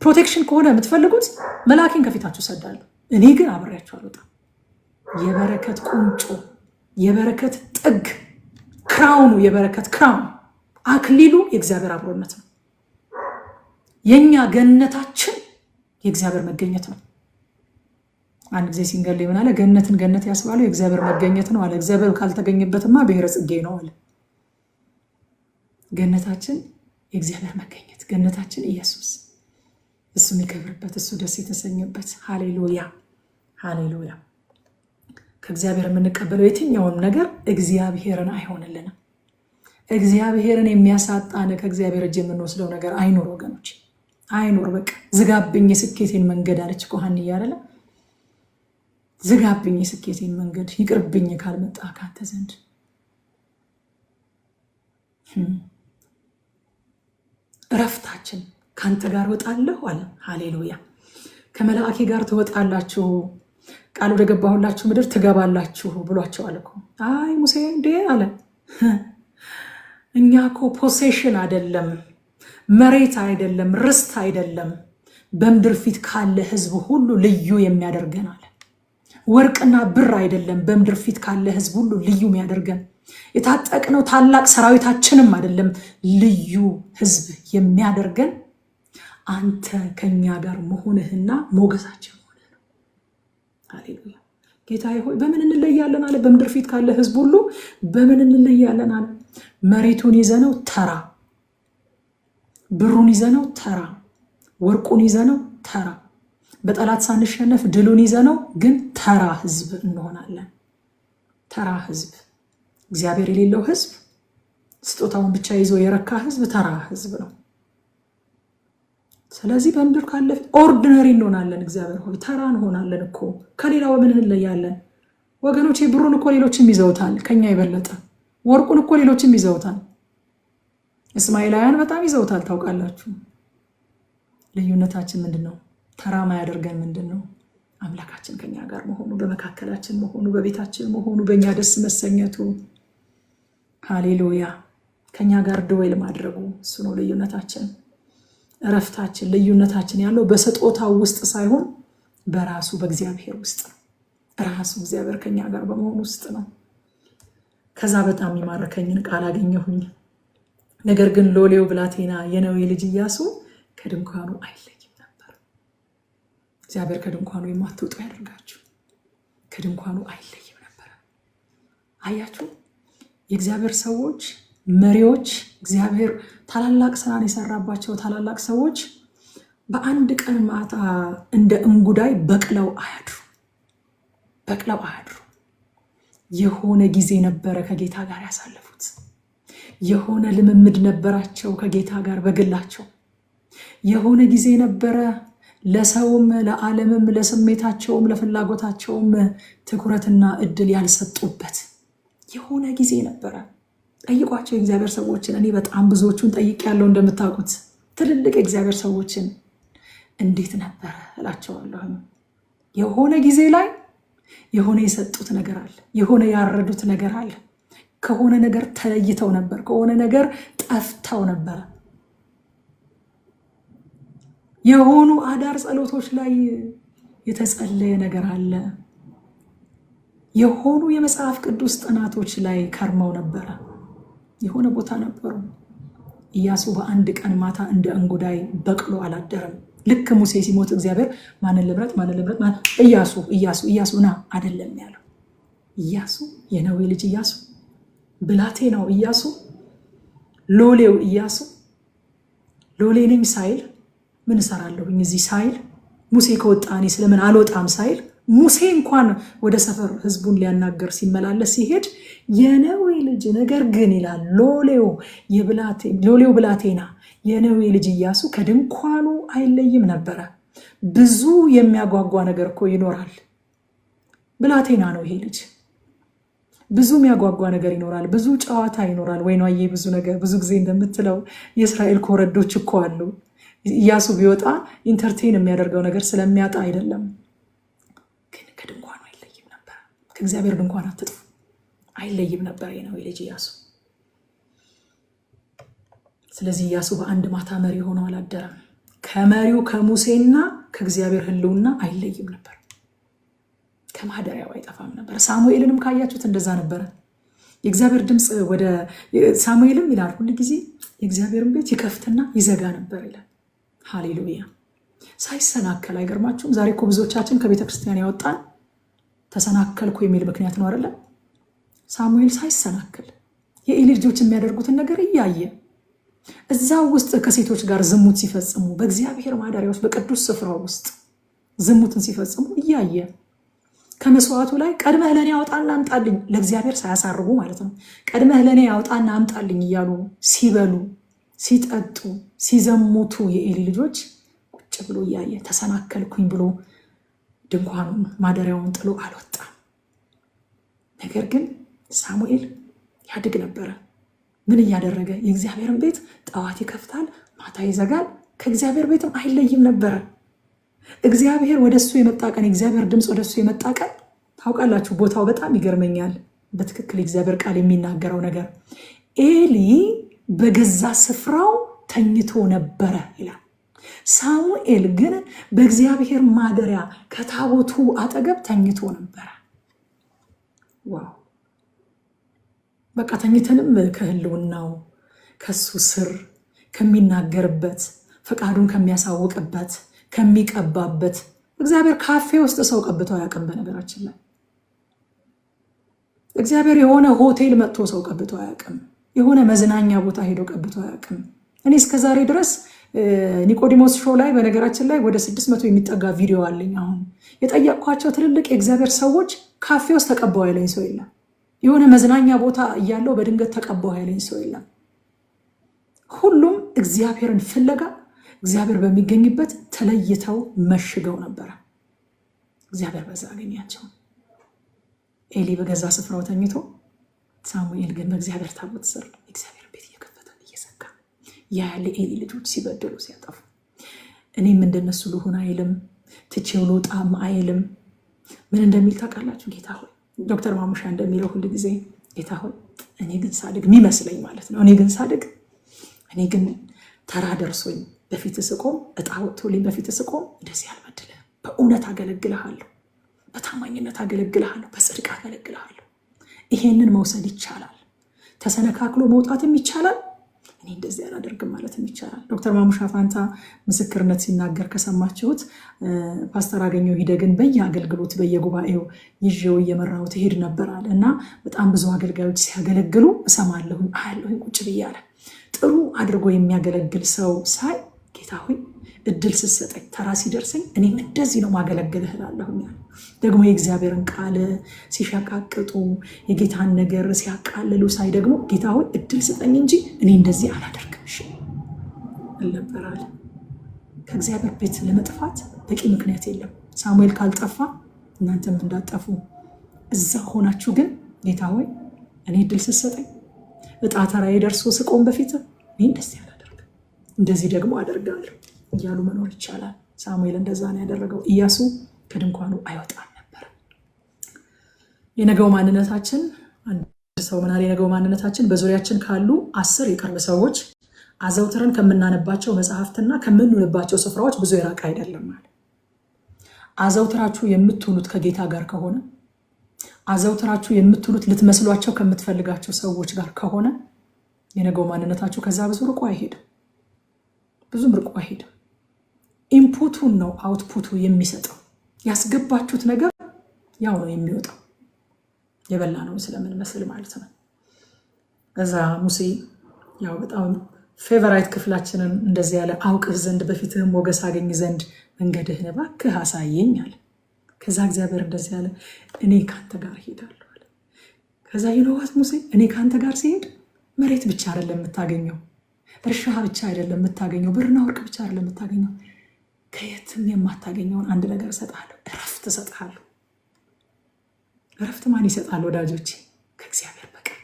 ፕሮቴክሽን ከሆነ የምትፈልጉት መልአኬን ከፊታችሁ ሰዳለሁ፣ እኔ ግን አብሬያችሁ አልወጣም። የበረከት ቁንጮ፣ የበረከት ጥግ፣ ክራውኑ፣ የበረከት ክራውን አክሊሉ የእግዚአብሔር አብሮነት ነው። የኛ ገነታችን የእግዚአብሔር መገኘት ነው። አንድ ጊዜ ሲንገል ምን አለ? ገነትን ገነት ያስባለው የእግዚአብሔር መገኘት ነው አለ። እግዚአብሔር ካልተገኘበትማ ብሔረ ጽጌ ነው አለ። ገነታችን የእግዚአብሔር መገኘት፣ ገነታችን ኢየሱስ፣ እሱ የሚከብርበት፣ እሱ ደስ የተሰኘበት። ሃሌሉያ ሃሌሉያ። ከእግዚአብሔር የምንቀበለው የትኛውም ነገር እግዚአብሔርን አይሆንልንም። እግዚአብሔርን የሚያሳጣን ከእግዚአብሔር እጅ የምንወስደው ነገር አይኖር ወገኖች፣ አይኖር። በቃ ዝጋብኝ የስኬቴን መንገድ አለች እኮ ሐኒ እያለ ዝጋብኝ የስኬቴን መንገድ፣ ይቅርብኝ ካልመጣ ካንተ ዘንድ። እረፍታችን ካንተ ጋር ወጣለሁ አለ። ሃሌሉያ። ከመላእኬ ጋር ትወጣላችሁ፣ ቃል ወደ ገባሁላችሁ ምድር ትገባላችሁ ብሏቸዋል እኮ። አይ ሙሴ እንዴ አለ፣ እኛ እኮ ፖሴሽን አይደለም፣ መሬት አይደለም፣ ርስት አይደለም፣ በምድር ፊት ካለ ህዝብ ሁሉ ልዩ የሚያደርገን አለ። ወርቅና ብር አይደለም፣ በምድር ፊት ካለ ህዝብ ሁሉ ልዩ የሚያደርገን። የታጠቅነው ታላቅ ሰራዊታችንም አይደለም፣ ልዩ ህዝብ የሚያደርገን አንተ ከኛ ጋር መሆንህና ሞገሳችን መሆንህ ነው። ሃሌሉያ። ጌታዬ ሆይ በምን እንለያለን አለ። በምድር ፊት ካለ ህዝብ ሁሉ በምን እንለያለን አለ። መሬቱን ይዘነው ተራ፣ ብሩን ይዘነው ተራ፣ ወርቁን ይዘነው ተራ፣ በጠላት ሳንሸነፍ ድሉን ይዘነው ግን ተራ ህዝብ እንሆናለን። ተራ ህዝብ፣ እግዚአብሔር የሌለው ህዝብ፣ ስጦታውን ብቻ ይዞ የረካ ህዝብ ተራ ህዝብ ነው። ስለዚህ በምድር ካለ ኦርዲነሪ እንሆናለን። እግዚአብሔር ሆይ ተራ እንሆናለን እኮ። ከሌላው ምን እንለያለን ወገኖቼ? ብሩን እኮ ሌሎችም ይዘውታል ከኛ የበለጠ። ወርቁን እኮ ሌሎችም ይዘውታል። እስማኤላውያን በጣም ይዘውታል ታውቃላችሁ። ልዩነታችን ምንድን ነው? ተራ ማያደርገን ምንድን ነው? አምላካችን ከኛ ጋር መሆኑ፣ በመካከላችን መሆኑ፣ በቤታችን መሆኑ፣ በእኛ ደስ መሰኘቱ። ሃሌሉያ። ከኛ ጋር ድዌል ማድረጉ እሱ ነው ልዩነታችን። እረፍታችን፣ ልዩነታችን ያለው በስጦታው ውስጥ ሳይሆን በራሱ በእግዚአብሔር ውስጥ ነው። ራሱ እግዚአብሔር ከኛ ጋር በመሆኑ ውስጥ ነው። ከዛ በጣም የሚማረከኝን ቃል አገኘሁኝ። ነገር ግን ሎሌው ብላቴና የነዌ ልጅ ኢያሱ ከድንኳኑ አይለይም ነበር። እግዚአብሔር ከድንኳኑ የማትወጡ ያደርጋችሁ። ከድንኳኑ አይለይም ነበር። አያችሁ የእግዚአብሔር ሰዎች መሪዎች፣ እግዚአብሔር ታላላቅ ስራን የሰራባቸው ታላላቅ ሰዎች በአንድ ቀን ማታ እንደ እንጉዳይ በቅለው አያድሩ። የሆነ ጊዜ ነበረ ከጌታ ጋር ያሳለፉት። የሆነ ልምምድ ነበራቸው ከጌታ ጋር በግላቸው። የሆነ ጊዜ ነበረ ለሰውም ለዓለምም ለስሜታቸውም ለፍላጎታቸውም ትኩረትና እድል ያልሰጡበት የሆነ ጊዜ ነበረ። ጠይቋቸው የእግዚአብሔር ሰዎችን። እኔ በጣም ብዙዎቹን ጠይቄያለሁ እንደምታውቁት ትልልቅ የእግዚአብሔር ሰዎችን እንዴት ነበረ እላቸዋለሁ። የሆነ ጊዜ ላይ የሆነ የሰጡት ነገር አለ፣ የሆነ ያረዱት ነገር አለ። ከሆነ ነገር ተለይተው ነበር፣ ከሆነ ነገር ጠፍተው ነበር። የሆኑ አዳር ጸሎቶች ላይ የተጸለየ ነገር አለ። የሆኑ የመጽሐፍ ቅዱስ ጥናቶች ላይ ከርመው ነበረ። የሆነ ቦታ ነበሩ። ኢያሱ በአንድ ቀን ማታ እንደ እንጉዳይ በቅሎ አላደረም። ልክ ሙሴ ሲሞት እግዚአብሔር ማንን ልምረጥ ኢያሱ ና አይደለም ያለው። ኢያሱ የነዌ ልጅ ኢያሱ፣ ብላቴናው ኢያሱ፣ ሎሌው ኢያሱ፣ ሎሌ ነኝ ሳይል ምን እሰራለሁኝ እዚህ ሳይል፣ ሙሴ ከወጣ እኔ ስለምን አልወጣም ሳይል፣ ሙሴ እንኳን ወደ ሰፈር ህዝቡን ሊያናገር ሲመላለስ ሲሄድ የነዌ ልጅ ነገር ግን ይላል ሎሌው ብላቴና የነዌ ልጅ ኢያሱ ከድንኳኑ አይለይም ነበረ። ብዙ የሚያጓጓ ነገር እኮ ይኖራል። ብላቴና ነው ይሄ ልጅ። ብዙ የሚያጓጓ ነገር ይኖራል። ብዙ ጨዋታ ይኖራል። ወይ ነው ብዙ ነገር። ብዙ ጊዜ እንደምትለው የእስራኤል ኮረዶች እኮ አሉ። ኢያሱ ቢወጣ ኢንተርቴን የሚያደርገው ነገር ስለሚያጣ አይደለም፣ ግን ከድንኳኑ አይለይም ነበር። ከእግዚአብሔር ድንኳን አትጥፉ አይለይም ነበር የነዌ ልጅ ኢያሱ። ስለዚህ ኢያሱ በአንድ ማታ መሪ ሆኖ አላደረም። ከመሪው ከሙሴና ከእግዚአብሔር ህልውና አይለይም ነበር። ከማደሪያው አይጠፋም ነበር። ሳሙኤልንም ካያችሁት እንደዛ ነበረ። የእግዚአብሔር ድምፅ ወደ ሳሙኤልም ይላል ሁሉ ጊዜ የእግዚአብሔርን ቤት ይከፍትና ይዘጋ ነበር ይላል። ሃሌሉያ። ሳይሰናከል አይገርማችሁም? ዛሬ እኮ ብዙዎቻችን ከቤተ ክርስቲያን ያወጣን ተሰናከልኩ የሚል ምክንያት ነው አይደለ? ሳሙኤል ሳይሰናከል የኤሊ ልጆች የሚያደርጉትን ነገር እያየ እዛው ውስጥ ከሴቶች ጋር ዝሙት ሲፈጽሙ፣ በእግዚአብሔር ማደሪያ ውስጥ በቅዱስ ስፍራው ውስጥ ዝሙትን ሲፈጽሙ እያየ ከመስዋዕቱ ላይ ቀድመህ ለኔ አውጣና አምጣልኝ፣ ለእግዚአብሔር ሳያሳርጉ ማለት ነው። ቀድመህ ለኔ አውጣና አምጣልኝ እያሉ ሲበሉ፣ ሲጠጡ፣ ሲዘሙቱ የኤሊ ልጆች ቁጭ ብሎ እያየ ተሰናከልኩኝ ብሎ ድንኳኑን ማደሪያውን ጥሎ አልወጣም። ነገር ግን ሳሙኤል ያድግ ነበረ። ምን እያደረገ? የእግዚአብሔርን ቤት ጠዋት ይከፍታል፣ ማታ ይዘጋል። ከእግዚአብሔር ቤትም አይለይም ነበረ። እግዚአብሔር ወደሱ የመጣ ቀን፣ የእግዚአብሔር ድምፅ ወደሱ የመጣ ቀን ታውቃላችሁ፣ ቦታው በጣም ይገርመኛል። በትክክል የእግዚአብሔር ቃል የሚናገረው ነገር ኤሊ በገዛ ስፍራው ተኝቶ ነበረ ይላል። ሳሙኤል ግን በእግዚአብሔር ማደሪያ ከታቦቱ አጠገብ ተኝቶ ነበረ። ዋው! በቃ ተኝተንም ከህልውናው ከሱ ስር ከሚናገርበት ፈቃዱን ከሚያሳውቅበት ከሚቀባበት እግዚአብሔር ካፌ ውስጥ ሰው ቀብቶ አያውቅም። በነገራችን ላይ እግዚአብሔር የሆነ ሆቴል መጥቶ ሰው ቀብቶ አያውቅም። የሆነ መዝናኛ ቦታ ሄዶ ቀብቶ አያውቅም። እኔ እስከዛሬ ድረስ ኒቆዲሞስ ሾው ላይ በነገራችን ላይ ወደ 600 የሚጠጋ ቪዲዮ አለኝ። አሁን የጠየቅኳቸው ትልልቅ የእግዚአብሔር ሰዎች ካፌ ውስጥ ተቀባው ያለኝ ሰው የለም። የሆነ መዝናኛ ቦታ እያለው በድንገት ተቀባው ያለኝ ሰው የለም። ሁሉም እግዚአብሔርን ፍለጋ እግዚአብሔር በሚገኝበት ተለይተው መሽገው ነበረ። እግዚአብሔር በዛ አገኛቸው። ኤሊ በገዛ ስፍራው ተኝቶ፣ ሳሙኤል ግን በእግዚአብሔር ታቦት ስር እግዚአብሔር ቤት እየከፈተ እየዘጋ ያለ ኤሊ ልጆች ሲበደሉ ሲያጠፉ፣ እኔም እንደነሱ ልሁን አይልም፣ ትቼው ልውጣም አይልም። ምን እንደሚል ታውቃላችሁ? ጌታ ሆይ፣ ዶክተር ማሙሻ እንደሚለው ሁሉ ጊዜ ጌታ ሆይ እኔ ግን ሳድግ የሚመስለኝ ማለት ነው፣ እኔ ግን ተራ ደርሶኝ በፊት ስቆም፣ እጣ ወጥቶልኝ በፊት ስቆም እንደዚህ አልበድልህም። በእውነት አገለግልሃለሁ፣ በታማኝነት አገለግልሃለሁ፣ በጽድቅ አገለግልሃለሁ። ይሄንን መውሰድ ይቻላል። ተሰነካክሎ መውጣትም ይቻላል። እኔ እንደዚህ አላደርግም ማለት ይቻላል። ዶክተር ማሙሻ ፋንታ ምስክርነት ሲናገር ከሰማችሁት ፓስተር አገኘሁ ሂደግን በየአገልግሎት በየጉባኤው ይዤው እየመራሁት ሄድ ነበራል እና በጣም ብዙ አገልጋዮች ሲያገለግሉ እሰማለሁ አያለሁ ቁጭ ብያለ ጥሩ አድርጎ የሚያገለግል ሰው ሳይ ጌታ ሆይ እድል ስትሰጠኝ ተራ ሲደርሰኝ እኔም እንደዚህ ነው ማገለግልህ እላለሁ። ደግሞ የእግዚአብሔርን ቃል ሲሸቃቅጡ የጌታን ነገር ሲያቃልሉ ሳይ ደግሞ ጌታ ሆይ እድል ስጠኝ እንጂ እኔ እንደዚህ አላደርግም እሺ አልነበራል። ከእግዚአብሔር ቤት ለመጥፋት በቂ ምክንያት የለም። ሳሙኤል ካልጠፋ እናንተም እንዳጠፉ እዛ ሆናችሁ ግን ጌታ ሆይ እኔ እድል ስትሰጠኝ እጣ ተራዬ ደርሶ ስቆም በፊት እኔ እንደዚህ አላደርግም እንደዚህ ደግሞ አደርጋለሁ እያሉ መኖር ይቻላል። ሳሙኤል እንደዛ ነው ያደረገው። ኢያሱ ከድንኳኑ አይወጣም ነበር። የነገው ማንነታችን አንድ ሰው ምናል የነገው ማንነታችን በዙሪያችን ካሉ 10 የቅርብ ሰዎች አዘውትረን ከምናነባቸው መጽሐፍትና ከምንውልባቸው ስፍራዎች ብዙ የራቀ አይደለም ማለት። አዘውትራችሁ የምትውሉት ከጌታ ጋር ከሆነ አዘውትራችሁ የምትውሉት ልትመስሏቸው ከምትፈልጋቸው ሰዎች ጋር ከሆነ የነገው ማንነታችሁ ከዛ ብዙ ርቆ አይሄድም። ብዙም ርቆ አይሄድም። ኢንፑቱን ነው አውትፑቱ የሚሰጠው። ያስገባችሁት ነገር ያው ነው የሚወጣው። የበላ ነው ስለምንመስል ማለት ነው። እዛ ሙሴ ያው በጣም ፌቨራይት ክፍላችንን እንደዚህ ያለ አውቅህ ዘንድ በፊትህም ሞገስ አገኝ ዘንድ መንገድህን እባክህ አሳየኝ አለ። ከዛ እግዚአብሔር እንደዚህ ያለ እኔ ካንተ ጋር እሄዳለሁ አለ። ከዛ ይኖዋት ሙሴ እኔ ካንተ ጋር ሲሄድ መሬት ብቻ አይደለም የምታገኘው፣ እርሻ ብቻ አይደለም የምታገኘው፣ ብርና ወርቅ ብቻ አይደለም የምታገኘው፣ ከየትም የማታገኘውን አንድ ነገር እሰጥሃለሁ፣ እረፍት እሰጥሃለሁ። እረፍት ማን ይሰጣል ወዳጆቼ? ከእግዚአብሔር በቀር።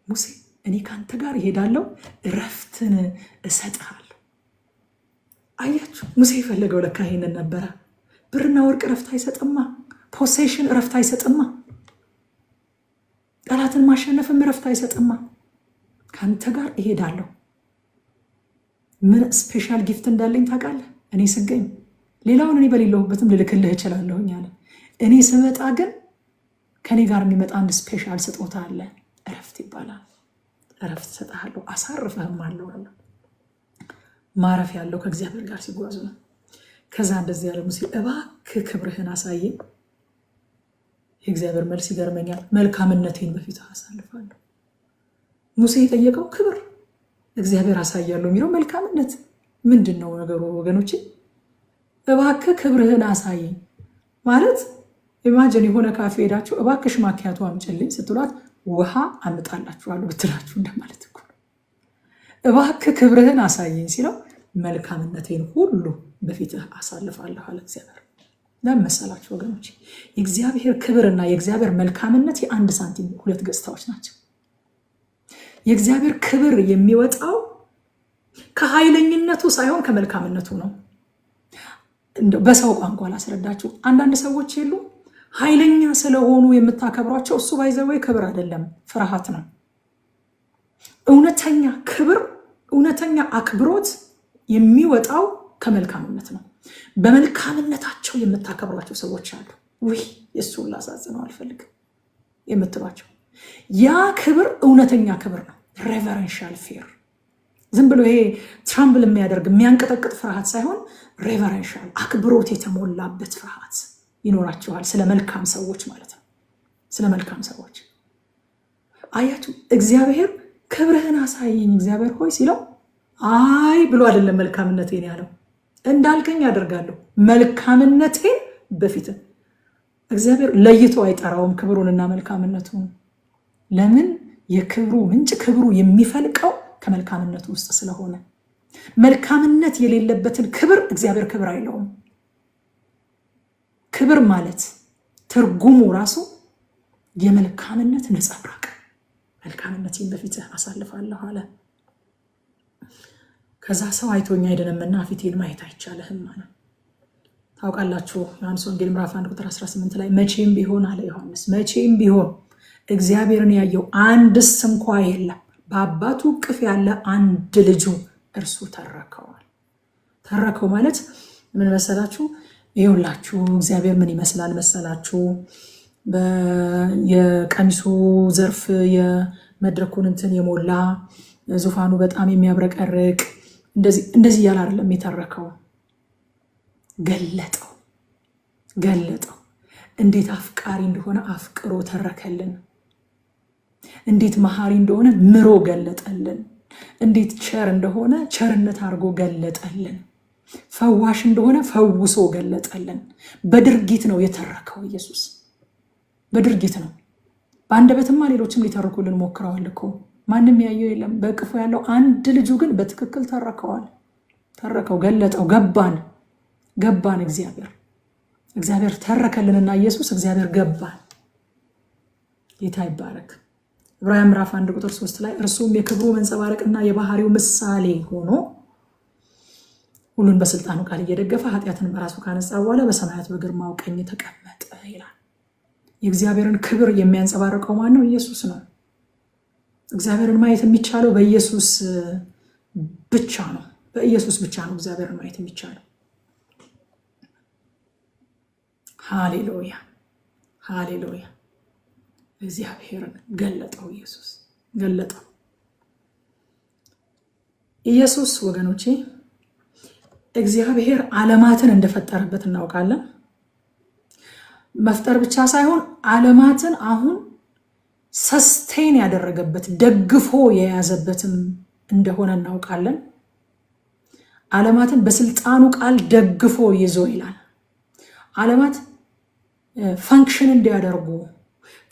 ሙሴ እኔ ካንተ ጋር እሄዳለሁ እረፍትን እሰጥሃለሁ። አያችሁ ሙሴ የፈለገው ለካ ይሄንን ነበረ። ብርና ወርቅ እረፍት አይሰጥማ። ፖሴሽን እረፍት አይሰጥማ። ጠላትን ማሸነፍም እረፍት አይሰጥማ። ካንተ ጋር እሄዳለሁ። ምን ስፔሻል ጊፍት እንዳለኝ ታውቃለህ? እኔ ስገኝ ሌላውን እኔ በሌለሁበትም ልልክልህ እችላለሁኝ አለ። እኔ ስመጣ ግን ከኔ ጋር የሚመጣ አንድ ስፔሻል ስጦታ አለ። እረፍት ይባላል። እረፍት እሰጥሃለሁ፣ አሳርፍህም አለው አለ። ማረፍ ያለው ከእግዚአብሔር ጋር ሲጓዙ ነው። ከዛ እንደዚህ ያለ ሙሴ እባክህ ክብርህን አሳየኝ። የእግዚአብሔር መልስ ይገርመኛል። መልካምነቴን በፊትህ አሳልፋለሁ። ሙሴ የጠየቀው ክብር፣ እግዚአብሔር አሳያለሁ የሚለው መልካምነት ምንድን ነው ነገሩ ወገኖቼ? እባክህ ክብርህን አሳየኝ ማለት ኢማጂን የሆነ ካፌ ሄዳችሁ እባክሽ ማኪያቶ አምጪልኝ ስትሏት ውሃ አምጣላችኋለሁ ብትላችሁ እንደማለት እኮ ነው። እባክህ ክብርህን አሳየኝ ሲለው መልካምነቴን ሁሉ በፊትህ አሳልፋለሁ አለ እግዚአብሔር። ለምን መሰላችሁ ወገኖቼ? የእግዚአብሔር ክብርና የእግዚአብሔር መልካምነት የአንድ ሳንቲም ሁለት ገጽታዎች ናቸው። የእግዚአብሔር ክብር የሚወጣው ከኃይለኝነቱ ሳይሆን ከመልካምነቱ ነው። በሰው ቋንቋ ላስረዳችሁ። አንዳንድ ሰዎች የሉ ኃይለኛ ስለሆኑ የምታከብሯቸው፣ እሱ ባይዘወይ ክብር አይደለም ፍርሃት ነው። እውነተኛ ክብር፣ እውነተኛ አክብሮት የሚወጣው ከመልካምነት ነው። በመልካምነታቸው የምታከብሯቸው ሰዎች አሉ። ውይ የእሱን ላሳዝነው አልፈልግም የምትሏቸው፣ ያ ክብር እውነተኛ ክብር ነው። ሬቨረንሻል ፌር፣ ዝም ብሎ ይሄ ትራምብል የሚያደርግ የሚያንቀጠቅጥ ፍርሃት ሳይሆን ሬቨረንሻል አክብሮት የተሞላበት ፍርሃት ይኖራቸዋል። ስለ መልካም ሰዎች ማለት ነው። ስለ መልካም ሰዎች አያችሁ። እግዚአብሔር ክብርህን አሳየኝ እግዚአብሔር ሆይ ሲለው አይ ብሎ አይደለም መልካምነቴን ያለው። እንዳልከኝ ያደርጋለሁ መልካምነቴን በፊት። እግዚአብሔር ለይቶ አይጠራውም ክብሩንና መልካምነቱን። ለምን? የክብሩ ምንጭ ክብሩ የሚፈልቀው ከመልካምነቱ ውስጥ ስለሆነ። መልካምነት የሌለበትን ክብር እግዚአብሔር ክብር አይለውም። ክብር ማለት ትርጉሙ ራሱ የመልካምነት ነጸብራቅ። መልካምነቴን በፊትህ አሳልፋለሁ አለ። ከዛ ሰው አይቶኝ አይደለምና ፊቴን ማየት አይቻልህም አለ። ታውቃላችሁ ዮሐንስ ወንጌል ምዕራፍ 1 ቁጥር 18 ላይ መቼም ቢሆን አለ ዮሐንስ፣ መቼም ቢሆን እግዚአብሔርን ያየው አንድስ እንኳ የለም፣ በአባቱ እቅፍ ያለ አንድ ልጁ እርሱ ተረከዋል። ተረከው ማለት ምን መሰላችሁ? ይኸውላችሁ እግዚአብሔር ምን ይመስላል መሰላችሁ? የቀሚሱ ዘርፍ የመድረኩን እንትን የሞላ ዙፋኑ በጣም የሚያብረቀርቅ እንደዚህ ያለ አይደለም የተረከው። ገለጠው። እንዴት አፍቃሪ እንደሆነ አፍቅሮ ተረከልን። እንዴት መሐሪ እንደሆነ ምሮ ገለጠልን። እንዴት ቸር እንደሆነ ቸርነት አድርጎ ገለጠልን። ፈዋሽ እንደሆነ ፈውሶ ገለጠልን። በድርጊት ነው የተረከው ኢየሱስ፣ በድርጊት ነው። በአንደበትማ ሌሎችም ሊተርኩልን ሞክረዋል እኮ ማንም ያየው የለም። በቅፎ ያለው አንድ ልጁ ግን በትክክል ተረከው፣ ገለጠው። ገባን። እግዚአብሔር ተረከልንና ኢየሱስ እግዚአብሔር ገባን። ጌታ ይባረክ። ዕብራውያን ምዕራፍ 1 ቁጥር 3 ላይ እርሱም የክብሩ መንጸባረቅና የባህሪው ምሳሌ ሆኖ ሁሉን በስልጣኑ ቃል እየደገፈ ኃጢአትን በራሱ ካነጻ በኋላ በሰማያት በግርማው ቀኝ ተቀመጠ ይላል። የእግዚአብሔርን ክብር የሚያንጸባርቀው ማን ነው? ኢየሱስ ነው። እግዚአብሔርን ማየት የሚቻለው በኢየሱስ ብቻ ነው። በኢየሱስ ብቻ ነው እግዚአብሔርን ማየት የሚቻለው። ሃሌሉያ። እግዚአብሔርን ገለጠው። ኢየሱስ ወገኖቼ እግዚአብሔር ዓለማትን እንደፈጠረበት እናውቃለን። መፍጠር ብቻ ሳይሆን ዓለማትን አሁን ሰስቴን ያደረገበት ደግፎ የያዘበትም እንደሆነ እናውቃለን። ዓለማትን በስልጣኑ ቃል ደግፎ ይዞ ይላል። ዓለማት ፈንክሽን እንዲያደርጉ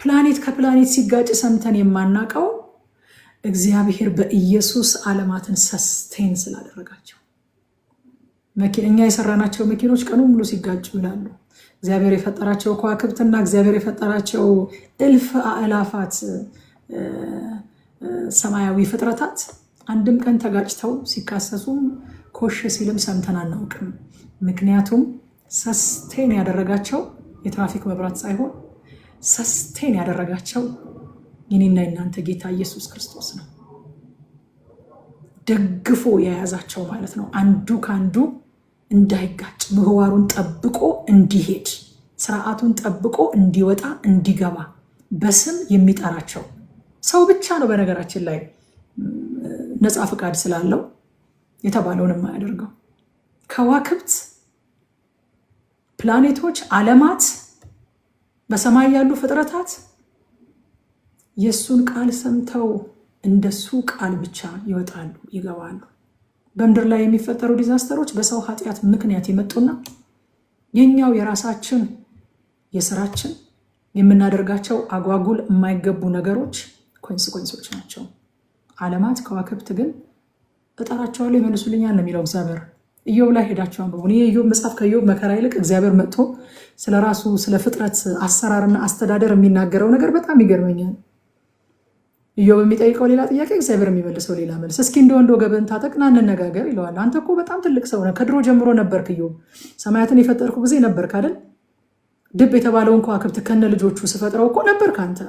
ፕላኔት ከፕላኔት ሲጋጭ ሰምተን የማናቀው እግዚአብሔር በኢየሱስ ዓለማትን ሰስቴን ስላደረጋቸው። እኛ የሰራናቸው መኪኖች ቀኑ ሙሉ ሲጋጩ ይላሉ። እግዚአብሔር የፈጠራቸው ከዋክብትና እግዚአብሔር የፈጠራቸው እልፍ አእላፋት ሰማያዊ ፍጥረታት አንድም ቀን ተጋጭተው ሲካሰሱም ኮሽ ሲልም ሰምተን አናውቅም። ምክንያቱም ሰስቴን ያደረጋቸው የትራፊክ መብራት ሳይሆን ሰስቴን ያደረጋቸው የኔና የናንተ ጌታ ኢየሱስ ክርስቶስ ነው። ደግፎ የያዛቸው ማለት ነው። አንዱ ከአንዱ እንዳይጋጭ ምህዋሩን ጠብቆ እንዲሄድ ስርዓቱን ጠብቆ እንዲወጣ እንዲገባ በስም የሚጠራቸው ሰው ብቻ ነው። በነገራችን ላይ ነፃ ፈቃድ ስላለው የተባለውን የማያደርገው ከዋክብት፣ ፕላኔቶች፣ ዓለማት፣ በሰማይ ያሉ ፍጥረታት የሱን ቃል ሰምተው እንደሱ ቃል ብቻ ይወጣሉ፣ ይገባሉ። በምድር ላይ የሚፈጠሩ ዲዛስተሮች በሰው ኃጢአት ምክንያት የመጡና የኛው የራሳችን የስራችን የምናደርጋቸው አጓጉል የማይገቡ ነገሮች ኮንሲኮንሶች ናቸው። ዓለማት፣ ከዋክብት ግን እጠራቸዋለሁ ይመልሱልኛል ነው የሚለው እግዚአብሔር። ኢዮብ ላይ ሄዳችሁ አንብቡ። የኢዮብ መጽሐፍ ከኢዮብ መከራ ይልቅ እግዚአብሔር መጥቶ ስለራሱ ስለ ፍጥረት አሰራርና አስተዳደር የሚናገረው ነገር በጣም ይገርመኛል። ኢዮብ የሚጠይቀው ሌላ ጥያቄ፣ እግዚአብሔር የሚመልሰው ሌላ መልስ። እስኪ እንደ ወንዶ ገበን ታጠቅና እንነጋገር ይለዋል። አንተ እኮ በጣም ትልቅ ሰው ነህ፣ ከድሮ ጀምሮ ነበርክ ኢዮብ። ሰማያትን የፈጠርኩ ጊዜ ነበርክ አይደል? ድብ የተባለውን ከዋክብት ከነ ልጆቹ ስፈጥረው እኮ ነበርክ አንተ።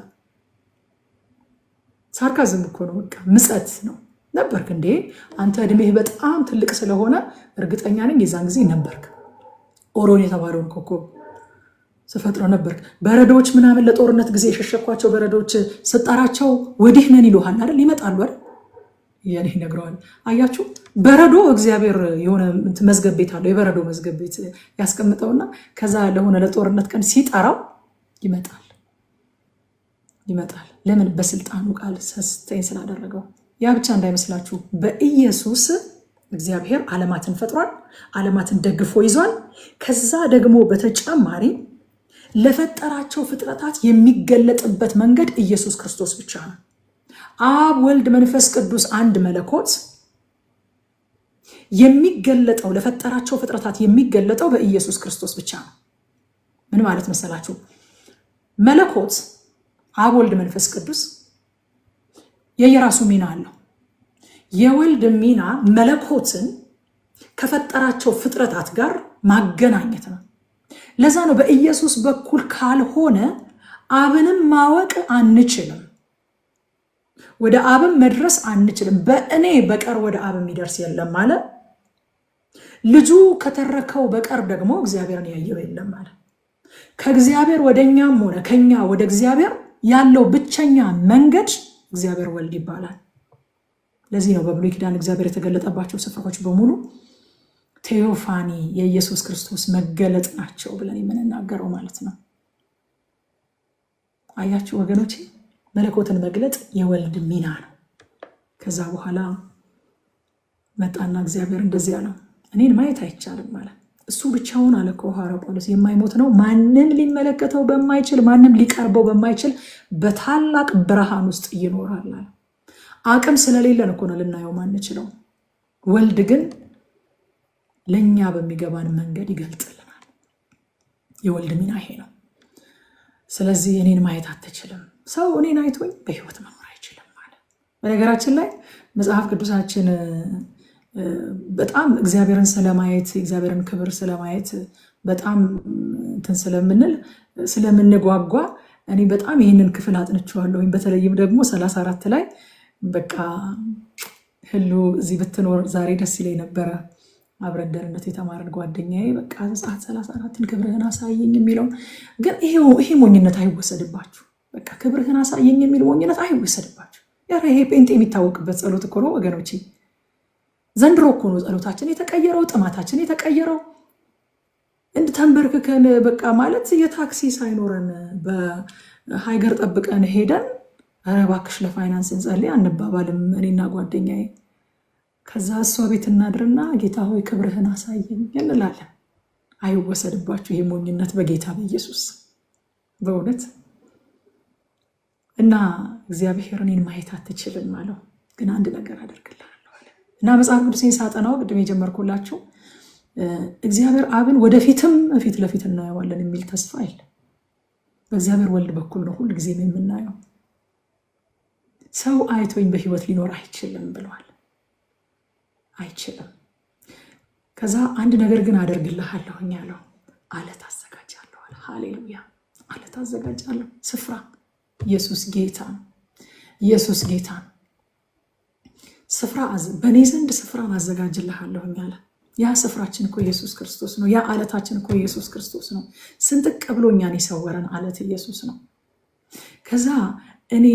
ሳርካዝም እኮ ነው፣ በቃ ምጸት ነው። ነበርክ እንዴ አንተ? እድሜህ በጣም ትልቅ ስለሆነ እርግጠኛ ነኝ የዛን ጊዜ ነበርክ። ኦሮን የተባለውን ኮከብ ስፈጥረው ነበርክ። በረዶች ምናምን ለጦርነት ጊዜ የሸሸኳቸው በረዶች ስጠራቸው ወዲህ ነን ይሉሃል አይደል? ይመጣሉ አይደል? ያኔ ይነግረዋል። አያችሁ፣ በረዶ እግዚአብሔር የሆነ መዝገብ ቤት አለው፣ የበረዶ መዝገብ ቤት ያስቀምጠውና ከዛ ለሆነ ለጦርነት ቀን ሲጠራው ይመጣል። ለምን? በስልጣኑ ቃል ሰስቴን ስላደረገው። ያ ብቻ እንዳይመስላችሁ፣ በኢየሱስ እግዚአብሔር ዓለማትን ፈጥሯል፣ ዓለማትን ደግፎ ይዟል። ከዛ ደግሞ በተጨማሪ ለፈጠራቸው ፍጥረታት የሚገለጥበት መንገድ ኢየሱስ ክርስቶስ ብቻ ነው። አብ፣ ወልድ፣ መንፈስ ቅዱስ አንድ መለኮት የሚገለጠው ለፈጠራቸው ፍጥረታት የሚገለጠው በኢየሱስ ክርስቶስ ብቻ ነው። ምን ማለት መሰላችሁ? መለኮት አብ፣ ወልድ፣ መንፈስ ቅዱስ የየራሱ ሚና አለው። የወልድ ሚና መለኮትን ከፈጠራቸው ፍጥረታት ጋር ማገናኘት ነው። ለዛ ነው በኢየሱስ በኩል ካልሆነ አብንም ማወቅ አንችልም፣ ወደ አብም መድረስ አንችልም። በእኔ በቀር ወደ አብ የሚደርስ የለም ማለት ልጁ ከተረከው በቀር ደግሞ እግዚአብሔርን ያየው የለም ማለት። ከእግዚአብሔር ወደኛም ሆነ ከኛ ወደ እግዚአብሔር ያለው ብቸኛ መንገድ እግዚአብሔር ወልድ ይባላል። ለዚህ ነው በብሉይ ኪዳን እግዚአብሔር የተገለጠባቸው ስፍራዎች በሙሉ ቴዎፋኒ የኢየሱስ ክርስቶስ መገለጥ ናቸው ብለን የምንናገረው ማለት ነው። አያችሁ ወገኖቼ፣ መለኮትን መግለጥ የወልድ ሚና ነው። ከዛ በኋላ መጣና እግዚአብሔር እንደዚህ ያለው እኔን ማየት አይቻልም ማለት እሱ ብቻውን አለ ሐዋርያው ጳውሎስ የማይሞት ነው፣ ማንም ሊመለከተው በማይችል ማንም ሊቀርበው በማይችል በታላቅ ብርሃን ውስጥ ይኖራል። አቅም ስለሌለን እኮ ነው ልናየው ማንችለው። ወልድ ግን ለኛ በሚገባን መንገድ ይገልጥልናል። የወልድ ሚና ይሄ ነው። ስለዚህ እኔን ማየት አትችልም፣ ሰው እኔን አይቶኝ በህይወት መኖር አይችልም ማለት። በነገራችን ላይ መጽሐፍ ቅዱሳችን በጣም እግዚአብሔርን ስለማየት እግዚአብሔርን ክብር ስለማየት በጣም እንትን ስለምንጓጓ እኔ በጣም ይህንን ክፍል አጥንቼዋለሁ። በተለይም ደግሞ 34 ላይ በቃ ህሉ እዚህ ብትኖር ዛሬ ደስ ይለኝ ነበረ። አብረን ደህንነት የተማረን ጓደኛዬ በቃ ዘጸአት 34ን ክብርህን አሳየኝ የሚለው ግን ይሄ ሞኝነት አይወሰድባችሁ። በቃ ክብርህን አሳየኝ የሚል ሞኝነት አይወሰድባችሁ። ይሄ ጴንጤ የሚታወቅበት ጸሎት እኮ ነው ወገኖቼ። ዘንድሮ እኮ ነው ጸሎታችን የተቀየረው፣ ጥማታችን የተቀየረው። እንድተንበርክከን በቃ ማለት የታክሲ ሳይኖረን በሃይገር ጠብቀን ሄደን ኧረ እባክሽ ለፋይናንስ እንጸልይ አንባባልም እኔና ጓደኛዬ። ከዛ እሷ ቤት እናድርና ጌታ ሆይ ክብርህን አሳየኝ እንላለን። አይወሰድባችሁ ይሄ ሞኝነት በጌታ በኢየሱስ በእውነት። እና እግዚአብሔር እኔን ማየት አትችልም አለው፣ ግን አንድ ነገር አደርግልሃለሁ አለ። እና መጽሐፍ ቅዱሴን ሳጠናው ቅድም የጀመርኩላችሁ እግዚአብሔር አብን ወደፊትም ፊት ለፊት እናየዋለን የሚል ተስፋ የለም። በእግዚአብሔር ወልድ በኩል ነው ሁሉ ጊዜ የምናየው። ሰው አይቶኝ በህይወት ሊኖር አይችልም ብለዋል። አይችልም። ከዛ አንድ ነገር ግን አደርግልሃለሁ ያለው አለት አዘጋጃለሁ አለ። ሃሌሉያ! አለት አዘጋጃለሁ፣ ስፍራ። ኢየሱስ ጌታ፣ ኢየሱስ ጌታ። ስፍራ በእኔ ዘንድ ስፍራን አዘጋጅልሃለሁ አለ። ያ ስፍራችን እኮ ኢየሱስ ክርስቶስ ነው። ያ አለታችን እኮ ኢየሱስ ክርስቶስ ነው። ስንጥቅ ብሎ እኛን የሰወረን አለት ኢየሱስ ነው። ከዛ እኔ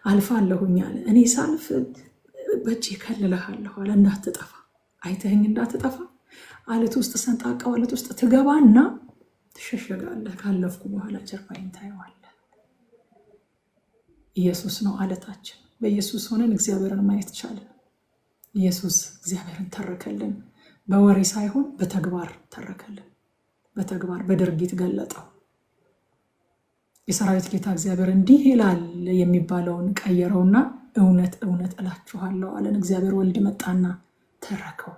አልፋለሁኝ አለ። እኔ ሳልፍ በእጄ ከልልሃለሁ አለ። እንዳትጠፋ፣ አይተኸኝ እንዳትጠፋ። አለት ውስጥ ሰንጣቃው አለት ውስጥ ትገባና ትሸሸጋለህ። ካለፍኩ በኋላ ጀርባዬን ታየዋለህ። ኢየሱስ ነው አለታችን። በኢየሱስ ሆነን እግዚአብሔርን ማየት ቻለን። ኢየሱስ እግዚአብሔርን ተረከልን። በወሬ ሳይሆን በተግባር ተረከልን። በተግባር በድርጊት ገለጠው። የሰራዊት ጌታ እግዚአብሔር እንዲህ ይላል የሚባለውን ቀየረውና እውነት እውነት እላችኋለሁ አለን። እግዚአብሔር ወልድ መጣና ተረከው።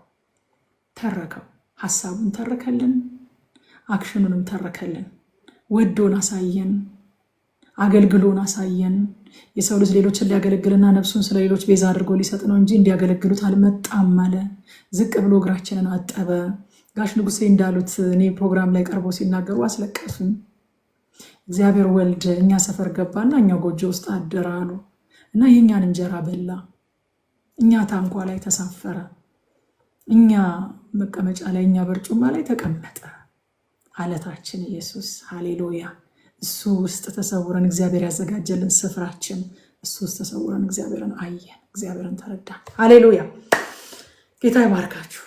ሐሳቡን ተረከልን፣ አክሽኑንም ተረከልን። ወዶን አሳየን፣ አገልግሎን አሳየን። የሰው ልጅ ሌሎችን ሊያገለግልና ነፍሱን ስለ ሌሎች ቤዛ አድርጎ ሊሰጥ ነው እንጂ እንዲያገለግሉት አልመጣም አለ። ዝቅ ብሎ እግራችንን አጠበ። ጋሽ ንጉሴ እንዳሉት እኔ ፕሮግራም ላይ ቀርቦ ሲናገሩ አስለቀሱኝ። እግዚአብሔር ወልድ እኛ ሰፈር ገባና እኛ ጎጆ ውስጥ አደረ አሉ እና የእኛን እንጀራ በላ። እኛ ታንኳ ላይ ተሳፈረ። እኛ መቀመጫ ላይ፣ እኛ በርጩማ ላይ ተቀመጠ። አለታችን ኢየሱስ። ሃሌሉያ! እሱ ውስጥ ተሰውረን እግዚአብሔር ያዘጋጀልን ስፍራችን፣ እሱ ውስጥ ተሰውረን እግዚአብሔርን አየን፣ እግዚአብሔርን ተረዳን። ሃሌሉያ! ጌታ ይባርካችሁ።